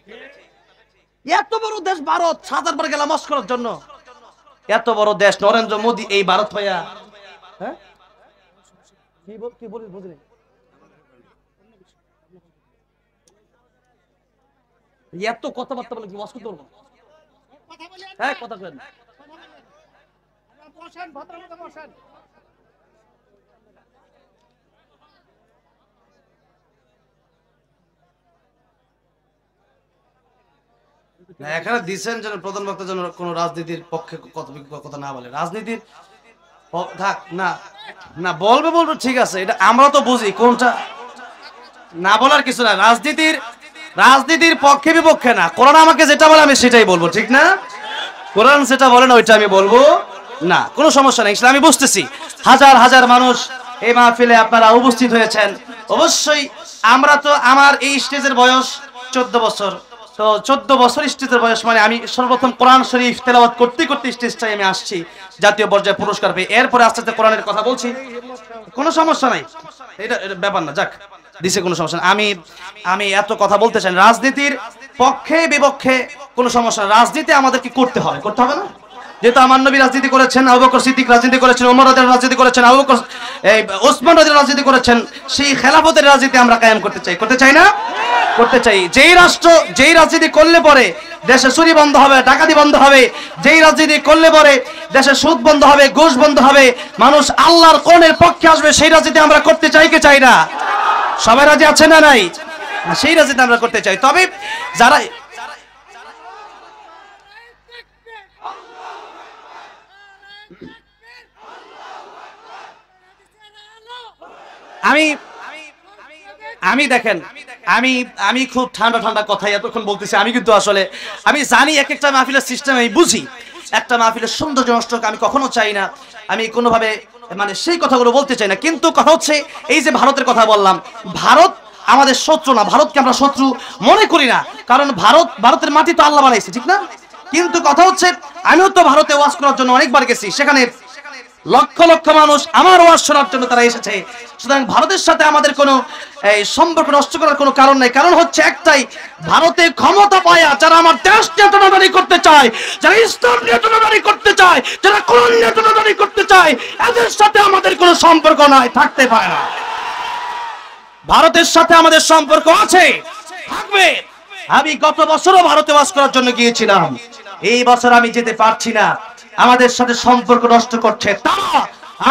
এত বড় দেশ ভারত, 7,000 বার গেলাম মস্ক করার জন্য। এত বড় দেশ নরেন্দ্র মোদী এই ভারত হইয়া, হ্যাঁ কি বলি বুঝলি এত কথাবার্তা বলে কি ওয়াজ করতে পারবো? হ্যাঁ কথা বলেন। এখানে দিচ্ছেন যেন প্রধান বক্তা যেন কোন রাজনীতির পক্ষে কথা না বলে, রাজনীতির থাক না, না বলবে ঠিক আছে, এটা আমরা তো বুঝি কোনটা না বলার কিছু না। রাজনীতির পক্ষে বিপক্ষে না, কোরআন আমাকে যেটা বলে আমি সেটাই বলবো, ঠিক না? কোরআন যেটা বলে না ওইটা আমি বলবো না, কোনো সমস্যা নেই। আমি বুঝতেছি হাজার হাজার মানুষ এই মাহফিলে আপনারা উপস্থিত হয়েছেন। অবশ্যই আমরা তো, আমার এই স্টেজের বয়স 14 বছর, তো 14 বছর স্টেজের বয়স মানে আমি সর্বপ্রথম কোরআন শরীফ তেলাওয়াত করতে করতে স্টেজটাই আমি আসছি, জাতীয় পর্যায়ে পুরস্কার পেয়ে, এরপরে আস্তে আস্তে কোরআনের কথা বলছি, কোনো সমস্যা নাই, এটা ব্যাপার না, যাক দিছে কোনো সমস্যা না। আমি এত কথা বলতে চাই, রাজনীতির পক্ষে বিপক্ষে কোনো সমস্যা না, রাজনীতি আমাদেরকে করতে হবে না? যেহেতু আমার নবী রাজনীতি করেছেন, আবু বকর সিদ্দিক রাজনীতি করেছেন, ওমর রাদিয়াল্লাহু রাজনীতি করেছেন, ওসমান রাদিয়াল্লাহু রাজনীতি করেছেন, সেই খেলাফতের রাজনীতি আমরা কায়েম করতে চাই না? করতে চাই। যেই রাজনীতি করলে পরে দেশে চুরি বন্ধ হবে, ডাকাতি বন্ধ হবে, যেই রাজনীতি করলে পরে দেশে সুদ বন্ধ হবে, ঘুষ বন্ধ হবে, মানুষ আল্লাহর কোরআনের পক্ষে আসবে, সেই রাজনীতি আমরা করতে চাই কি চাই না? সবাই রাজি আছে না নাই? সেই রাজনীতি আমরা করতে চাই। তবে যারা আমি দেখেন, আমি খুব ঠান্ডা কথাই এতক্ষণ বলতেছি। আমি কিন্তু আসলে আমি জানি এক একটা মাহফিলের সিস্টেম আমি বুঝি, একটা মাহফিলের সৌন্দর্য নষ্ট আমি কখনো চাই না, আমি কোনোভাবে মানে সেই কথাগুলো বলতে চাই না। কিন্তু কথা হচ্ছে এই যে ভারতের কথা বললাম, ভারত আমাদের শত্রু না, ভারতকে আমরা শত্রু মনে করি না, কারণ ভারতের মাটি তো আল্লাহ বানাইছে, ঠিক না? কিন্তু কথা হচ্ছে আমিও তো ভারতে ওয়াজ করার জন্য অনেকবার গেছি, সেখানে লক্ষ লক্ষ মানুষ আমার ওয়াজ শোনার জন্য তারা এসেছে। সুতরাং ভারতের সাথে আমাদের কোনো সম্পর্ক নষ্ট করার কোনো কারণ নাই। কারণ হচ্ছে একটাই, ভারতে ক্ষমতা পায়া যারা আমার দেশ নিয়ে টানাটানি করতে চায়, যারা ইসলাম নিয়ে টানাটানি করতে চায়, যারা কোরআন নিয়ে টানাটানি করতে চায়, এদের সাথে আমাদের কোনো সম্পর্ক নাই, থাকতে পারে না। ভারতের সাথে আমাদের সম্পর্ক আছে, থাকবে। আমি গত বছরও ভারতে ওয়াজ করার জন্য গিয়েছিলাম, এই বছর আমি যেতে পারছি না। আমাদের সাথে সম্পর্ক নষ্ট করছে, তা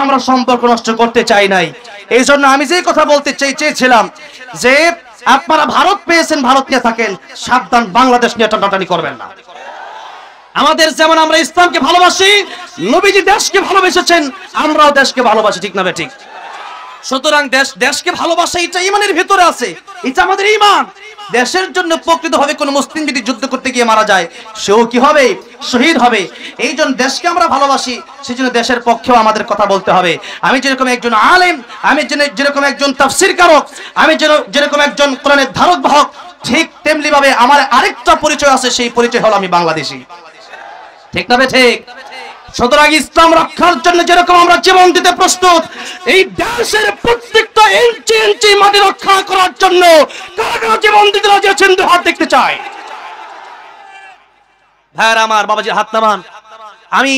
আমরা সম্পর্ক নষ্ট করতে চাই নাই। এই জন্য আমি যে কথা বলতে চেয়েছিলাম যে আপনারা ভারত পেয়েছেন, ভারত নিয়ে থাকেন, সাবধান বাংলাদেশ নিয়ে টানাটানি করবেন না। আমাদের যেমন আমরা ইসলামকে ভালোবাসি, নবীজি দেশকে ভালোবেসেছেন, আমরাও দেশকে ভালোবাসি, ঠিক না ঠিক? সুতরাং দেশকে ভালোবাসা এটা ইমানের ভিতরে আছে, এটা আমাদের ইমান। দেশের জন্য প্রকৃতভাবে কোন মুসলিম যদি যুদ্ধ করতে গিয়ে মারা যায়, সেও কি হবে? শহীদ হবে। এই জন্য দেশকে আমরা ভালোবাসি, সেই জন্য দেশের পক্ষেও আমাদের কথা বলতে হবে। আমি যেরকম একজন আলেম, আমি যেরকম একজন তাফসীর কারক, আমি যেরকম একজন কোরআনের ধারক বাহক, ঠিক তেমনি ভাবে আমার আরেকটা পরিচয় আছে, সেই পরিচয় হলো আমি বাংলাদেশী, ঠিক না ঠিক? সুতরাং ইসলাম রক্ষার জন্য যেরকম আমরা জীবন দিতে প্রস্তুত, এই দেশের প্রত্যেকটা ইঞ্চি ইঞ্চি মাটি রক্ষা করার জন্য কারা জীবন দিতে রাজি আছেন? হাত দেখতে চাই। ভাইরা আমার, বাবাজি হাত নামান। আমি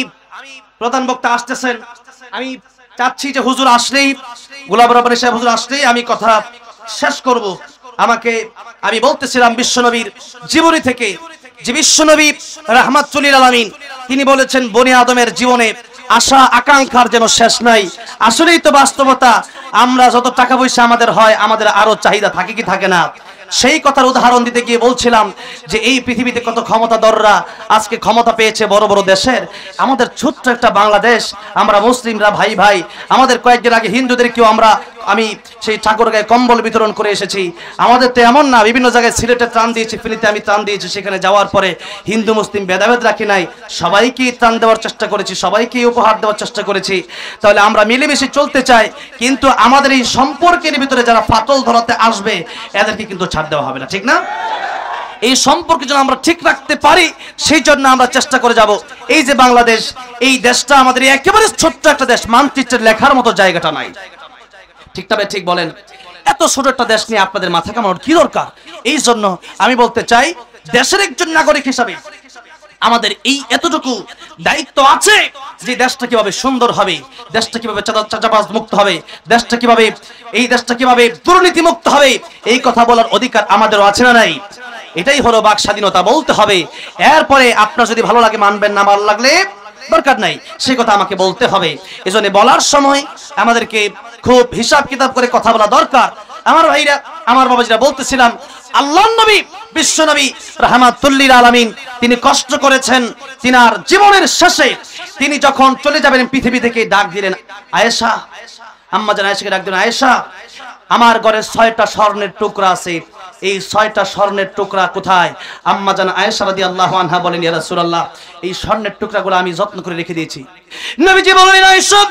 প্রধান বক্তা আসতেছেন, আমি চাচ্ছি যে হুজুর আসলেই, গোলাম রব্বানী সাহেব হুজুর আসলেই আমি কথা শেষ করব। আমি বলতেছিলাম বিশ্বনবীর জীবনী থেকে, যে বিশ্বনবী রাহমাতুল লিল আলামিন তিনি বলেছেন বনি আদমের জীবনে আশা আকাঙ্ক্ষার যেন শেষ নাই। আসলেই তো বাস্তবতা, আমরা যত টাকা পয়সা আমাদের হয়, আমাদের আরো চাহিদা থাকে কি থাকে না? সেই কথার উদাহরণ দিতে গিয়ে বলছিলাম যে এই পৃথিবীতে কত ক্ষমতাধররা আজকে ক্ষমতা পেয়েছে বড় বড় দেশের, আমাদের ছোট্ট একটা বাংলাদেশ, আমরা মুসলিমরা ভাই ভাই, আমাদের কয়েকদিন আগে হিন্দুদেরকেও আমি সেই ঠাকুরগাঁয়ে কম্বল বিতরণ করে এসেছি। আমাদের তো এমন না, বিভিন্ন জায়গায় সিলেটে ত্রাণ দিয়েছি, ফেনীতে আমি ত্রাণ দিয়েছি, সেখানে যাওয়ার পরে হিন্দু মুসলিম ভেদাভেদ রাখি নাই, সবাইকেই ত্রাণ দেওয়ার চেষ্টা করেছি, সবাইকেই উপহার দেওয়ার চেষ্টা করেছি। তাহলে আমরা মিলেমিশে চলতে চাই, কিন্তু আমাদের এই সম্পর্কের ভিতরে যারা ফাটল ধরাতে আসবে এদেরকে কিন্তু ছাড় দেওয়া হবে না, ঠিক না? এই সম্পর্ক যেন আমরা ঠিক রাখতে পারি, সেই জন্য আমরা চেষ্টা করে যাব। এই যে বাংলাদেশ, এই দেশটা আমাদের একেবারে ছোট্ট একটা দেশ, মানচিত্রের লেখার মতো জায়গাটা নাই, ঠিক না ঠিক বলেন? এত ছোট একটা দেশ নিয়ে আপনাদের মাথা কামানোর কি দরকার? এই জন্য আমি বলতে চাই, দেশের একজন নাগরিক হিসাবে আমাদের এই এতটুকু দায়িত্ব আছে যে দেশটা কিভাবে সুন্দর হবে, দেশটা কিভাবে চাঁদাবাজ মুক্ত হবে, এই দেশটা কিভাবে দুর্নীতি মুক্ত হবে, এই কথা বলার অধিকার আমাদেরও আছে না নাই? এটাই হলো বাক স্বাধীনতা, বলতে হবে। এরপরে আপনার যদি ভালো লাগে মানবেন, না ভালো লাগলে দরকার নাই, সেই কথা আমাকে বলতে হবে। এজন্য বলার সময় আমাদেরকে খুব হিসাব কিতাব করে কথা বলা দরকার। আমার ভাইরা, আমার বাবাজিরা, বলতেছিলাম আল্লাহর নবী বিশ্ব নবী রাহমাতুল লিল আলামিন তিনি কষ্ট করেছেন। তিনার জীবনের শেষে তিনি যখন চলে যাবেন পৃথিবী থেকে, ডাক দিলেন আয়েশা, আম্মা জান আয়েশাকে ডাক দিলেন, আয়েশা আমার ঘরে 6টা স্বর্ণের টুকরা আছে, এই 6টা স্বর্ণের টুকরা কোথায়? আম্মা জান আয়েশা রাদিয়াল্লাহু আনহা বলেন, ইয়া রাসূলুল্লাহ এই স্বর্ণের টুকরাগুলো আমি যত্ন করে রেখে দিয়েছি। নবীজি বললেন, আয়েশা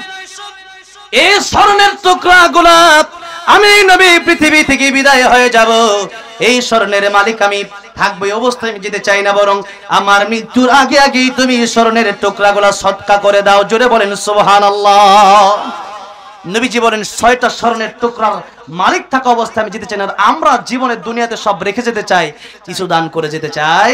এই স্বর্ণের টুকরাগুলো আমি নবী পৃথিবী থেকে বিদায় হয়ে যাব, এই স্বর্ণের মালিক আমি থাকবো এই অবস্থায় আমি যেতে চাই না, বরং আমার মৃত্যুর আগে আগেই তুমি স্বর্ণের টুকরাগুলো সদকা করে দাও। জোরে বলেন সুবহানাল্লাহ। নবীজি বলেন 6টা স্বর্ণের টুকরার মালিক থাকা অবস্থায় আমি যেতে চাই না। আমরা জীবনের দুনিয়াতে সব রেখে যেতে চাই, কিছু দান করে যেতে চাই।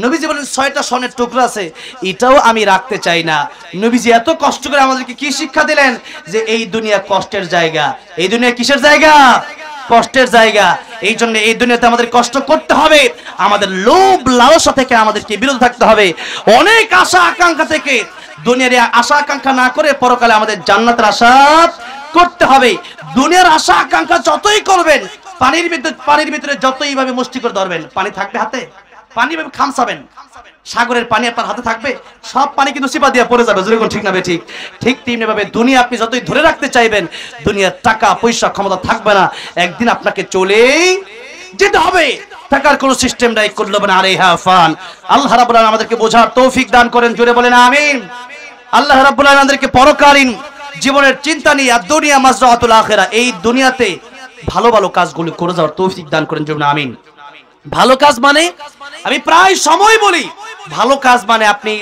নবীজি বলেন 6টা স্বর্ণের টুকরা আছে, এটাও আমি রাখতে চাই না। নবীজি এত কষ্ট করে আমাদেরকে কি শিক্ষা দিলেন? যে এই দুনিয়া কষ্টের জায়গা। এই দুনিয়া কিসের জায়গা? কষ্টের জায়গা। এই জন্য এই দুনিয়াতে আমাদের কষ্ট করতে হবে, আমাদের লোভ লালসা থেকে আমাদেরকে বিরত থাকতে হবে, অনেক আশা আকাঙ্ক্ষা থেকে দুনিয়ার আশা আকাঙ্ক্ষা না করে পরকালে আমাদের জান্নাতের আশা করতে হবে। দুনিয়ার আশা আকাঙ্ক্ষা যতই করবেন, পানির ভিতরে যতই ভাবে মুষ্টি করে ধরবেন, পানি থাকবে হাতে, পানি ভাবে খামসাবেন, সাগরের পানি আপনার হাতে থাকবে, সব পানি কিন্তু চিপা দিয়ে পড়ে যাবে। যেরকম ঠিক না ঠিক? ঠিক তেমনি ভাবে দুনিয়া আপনি যতই ধরে রাখতে চাইবেন, দুনিয়ার টাকা পয়সা ক্ষমতা থাকবে না, একদিন আপনাকে চলেই যেতে হবে। টাকার কোনো সিস্টেম নাই, করলো না আলাইহা ফান। আল্লাহ রাব্বুল আলামিন আমাদেরকে বোঝার তৌফিক দান করেন, জোরে বলেন আমিন। আল্লাহ রাব্বুল আলামিন আমাদেরকে পরকালীন জীবনের চিন্তা নিয়ে আর দুনিয়া মাজরাতুল আখিরা, এই দুনিয়াতে ভালো ভালো কাজগুলো করে যাওয়ার তৌফিক দান করেন, জোরে আমিন। ভালো কাজ মানে, আমি প্রায় সময় বলি, ভালো কাজ মানে আপনি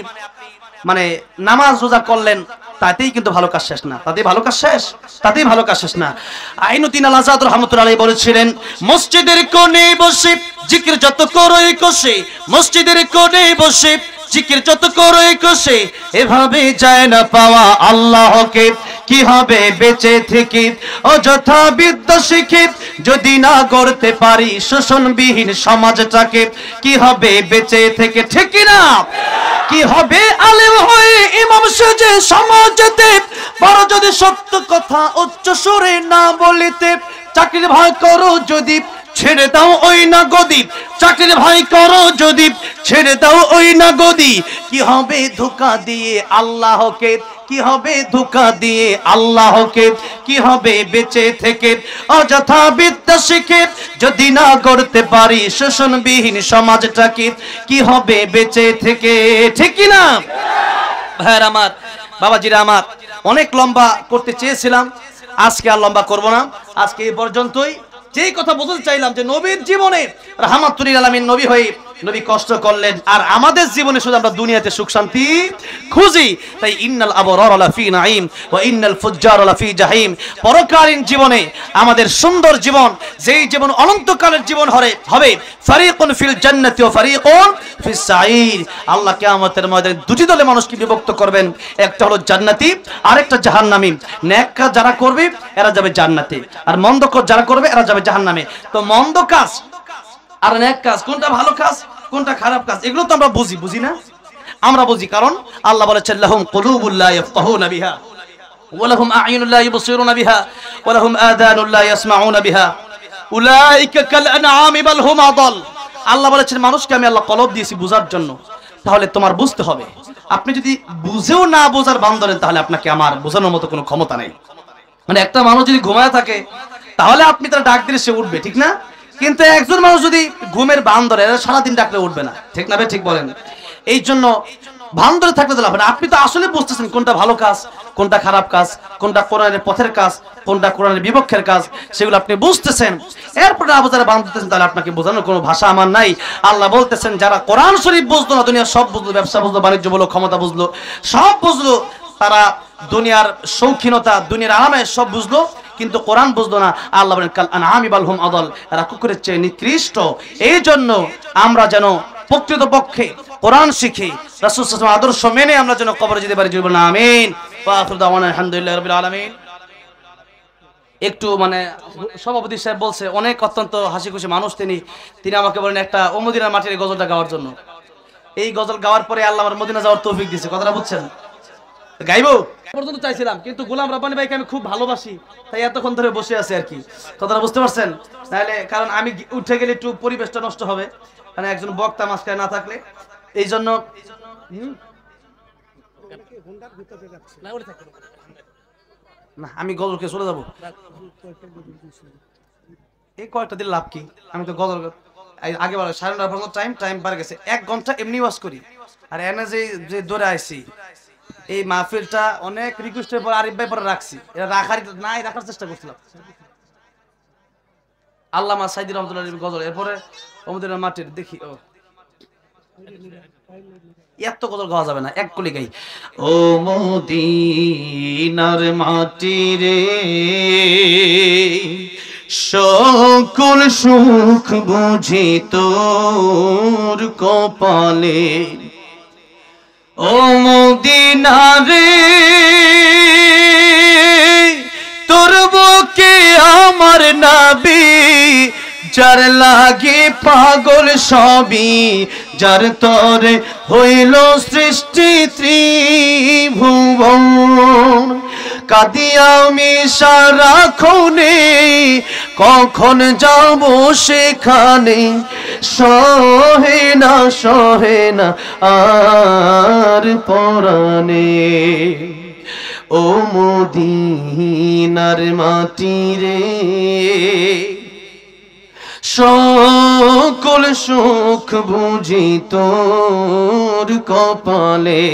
নামাজ রোজা করলেন, তাতেই কিন্তু ভালো কাজ শেষ না, তাতেই ভালো কাজ শেষ না। আইনুদ্দিন আল আজাদ রাহমাতুল্লাহ আলাইহি বলেছিলেন, মসজিদের কোণে বসে জিকির যত করোই কষে, মসজিদের কোণে বসে জিকির যত করোই কষে, এভাবে যায় না পাওয়া আল্লাহকে। কি হবে বেঁচে থেকে অযথা বিদ্যা শিখে যদি না গড়তে পারি শোষণবিহীন সমাজটাকে কি হবে বেঁচে থেকে ঠিক কি না কি হবে আলেম হয়ে ইমাম সেজে সমাজেতে বড় যদি সত্য কথা উচ্চ সুরে না বলিতে চাকরির ভয় করো যদি ছেড়ে দাও ওই না গদি চাকরির ভয় করো যদি ছেড়ে দাও ওই না গদি কি হবে ধোঁকা দিয়ে আল্লাহকে কি হবে ধোঁকা দিয়ে আল্লাহকে কি হবে বেঁচে থেকে অযথা বিদ্যা শিখে যদি না গড়তে পারি শোষণবিহীন সমাজটাকে কি হবে বেঁচে থেকে ঠিক কি না ভাইরা আমার বাবাজিরা আমার অনেক লম্বা করতে চেয়েছিলাম আজকে আর লম্বা করব না আজকে এই পর্যন্তই যেই কথা বলতে চাইলাম যে নবীর জীবনে রাহমাতুল লিল আলামিন নবী হয়ে নবী কষ্ট করলেন আর আমাদের জীবনে শুধু আমরা দুনিয়াতে সুখ শান্তি খুঁজি তাই ইন্নাল আবরার লাফি নাঈম ওয়া ইন্নাল ফুজ্জার লাফি জাহিম পরকালীন জীবনে আমাদের সুন্দর জীবন যেই জীবন অনন্তকালের জীবন হবে ফারিকুন ফিল জান্নাতি ওয়া ফারিকুন ফিস সাঈর আল্লাহ কিয়ামতের ময়দানে দুটি দলে মানুষকে বিভক্ত করবেন একটা হলো জান্নাতি আরেকটা জাহান্নামী নেক কাজ যারা করবে এরা যাবে জান্নাতে আর মন্দ কাজ যারা করবে এরা যাবে জাহান্নামে তো মন্দ কাজ আর নেক কাজ কোনটা ভালো কাজ কোনটা খারাপ কাজ এগুলো তো আমরা বুঝি না আমরা বুঝি কারণ আল্লাহ বলেছেন লাহুম কুলুবুল লা ইয়াফকাহুনা বিহা ওয়া লাহুম আ'য়ুনুন লা ইবসিরুনা বিহা ওয়া লাহুম আযানুন লা ইয়াসমাউনা বিহা উলাইকা কাল আনআমি বাল হুম আদাল আল্লাহ বলেছেন মানুষকে আমি আল্লাহ কলব দিয়েছি বুঝার জন্য তাহলে তোমার বুঝতে হবে আপনি যদি বুঝেও না বোঝার ভান ধরেন তাহলে আপনাকে আমার বোঝানোর মতো কোনো ক্ষমতা নেই মানে একটা মানুষ যদি ঘুমায় থাকে তাহলে আপনি তার ডাক দিলে সে উঠবে ঠিক না কিন্তু একজন মানুষ যদি ঘুমের ভান ধরে সারাদিন ডাকলে উঠবে না ঠিক না ভাই ঠিক বলেন এই জন্য ভান ধরে থাকলে তো লাভ না আপনি তো আসলে বুঝতেছেন কোনটা ভালো কাজ কোনটা খারাপ কাজ কোনটা কোরআনের পথের কাজ কোনটা কোরআনের বিপক্ষের কাজ সেগুলো আপনি বুঝতেছেন এরপরে আবার যারা ভান ধরতেছেন তাহলে আপনাকে বোঝানোর কোনো ভাষা আমার নাই আল্লাহ বলতেছেন যারা কোরআন শরীফ বুঝলো না দুনিয়া সব বুঝলো ব্যবসা বুঝলো বাণিজ্য বলো ক্ষমতা বুঝলো সব বুঝলো তারা দুনিয়ার শৌখিনতা দুনিয়ার আরামে সব বুঝলো কিন্তু কোরআন বুঝলো না আল্লাহ বলেন কাল আনআমি বাল হুম আদাল এরা কুকুরের চেয়ে নিকৃষ্ট এই জন্য আমরা যেন প্রকৃতপক্ষে কোরআন শিখি রাসূল সাল্লাল্লাহু আলাইহি ওয়াসাল্লাম আদর্শ মেনে আমরা যেন কবরে যেতে পারি বলুন আমিন ওয়া আখিরু দাওয়ানা আলহামদুলিল্লাহি রাব্বিল আলামিন একটু মানে সভাপতি সাহেব বলছে অনেক অত্যন্ত হাসি খুশি মানুষ তিনি আমাকে বলেন একটা ও মদিনার মাটির গজলটা গাওয়ার জন্য এই গজল গাওয়ার পরে আল্লাহ আমার মদিনা যাওয়ার তৌফিক দিয়েছে কথাটা বুঝছেন গাইবো পর্যন্ত চাইছিলাম কিন্তু গোলাম রাব্বানী ভাইকে আমি খুব ভালোবাসি তাই এতক্ষণ ধরে বসে আছি আর কি কথাটা বুঝতে পারছেন তাহলে কারণ আমি উঠে গেলে একটু পরিবেশটা নষ্ট হবে মানে একজন বক্তা মাঝখানে না থাকলে এই জন্য না আমি গজলকে চলে যাবো এই কয়েকটা দিন লাভ কি আমি তো গজল আগে বলে 9:30 টাইম পার গেছে 1 ঘন্টা এমনি ওয়াজ করি আর এনে যে দৌড়ে আইছি এই মাহফিলটা অনেক রিকোয়েস্টের পর আরিফ ভাই পরে রাখছি এটা রাখার চেষ্টা করছিলাম আল্লামা সাইদি রহমাতুল্লাহ গজল এরপরে আমাদের মাটির দেখি ও এত গজল গাওয়া যাবে না এক কলি গাই ও মদিনার মাটি রে সকল সুখ বুঝি তোর কপালে ও মদিনা রে তোর বুকে আমার নবী যার লাগে পাগল সবই যার তরে হইল সৃষ্টি ত্রিভুবন কাঁদি আমি সারাক্ষণে কখন যাব সেখানে সহে না আর পরাণে ও মদিনার মাটি রে সকল সুখ বুঝি তোর কপালে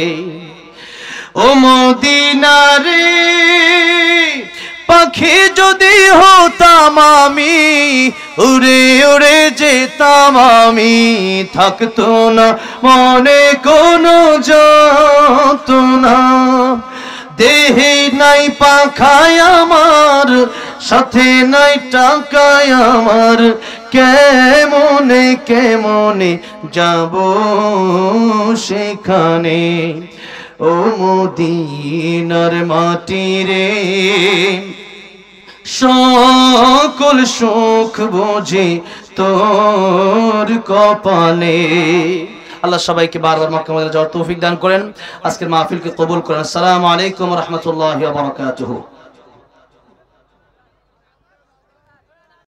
ও মদিনা রে পাখি যদি হতাম আমি উড়ে উড়ে যেতাম আমি থাকতো না মনে কোনো যন্ত্রণা দেহে নাই পাখায় আমার সাথে নাই টাকায় আমার কেমনে যাব সেখানে ও মদিনার মাটি রে সকল সুখ বুঝি তোর কপালে। আল্লাহ সবাইকে বারবার মক্কা মদিনা যাওয়ার তৌফিক দান করেন। আজকের মাহফিলকে কবুল করেন। আসসালামু আলাইকুম ওয়া রাহমাতুল্লাহি ওয়া বারাকাতুহু।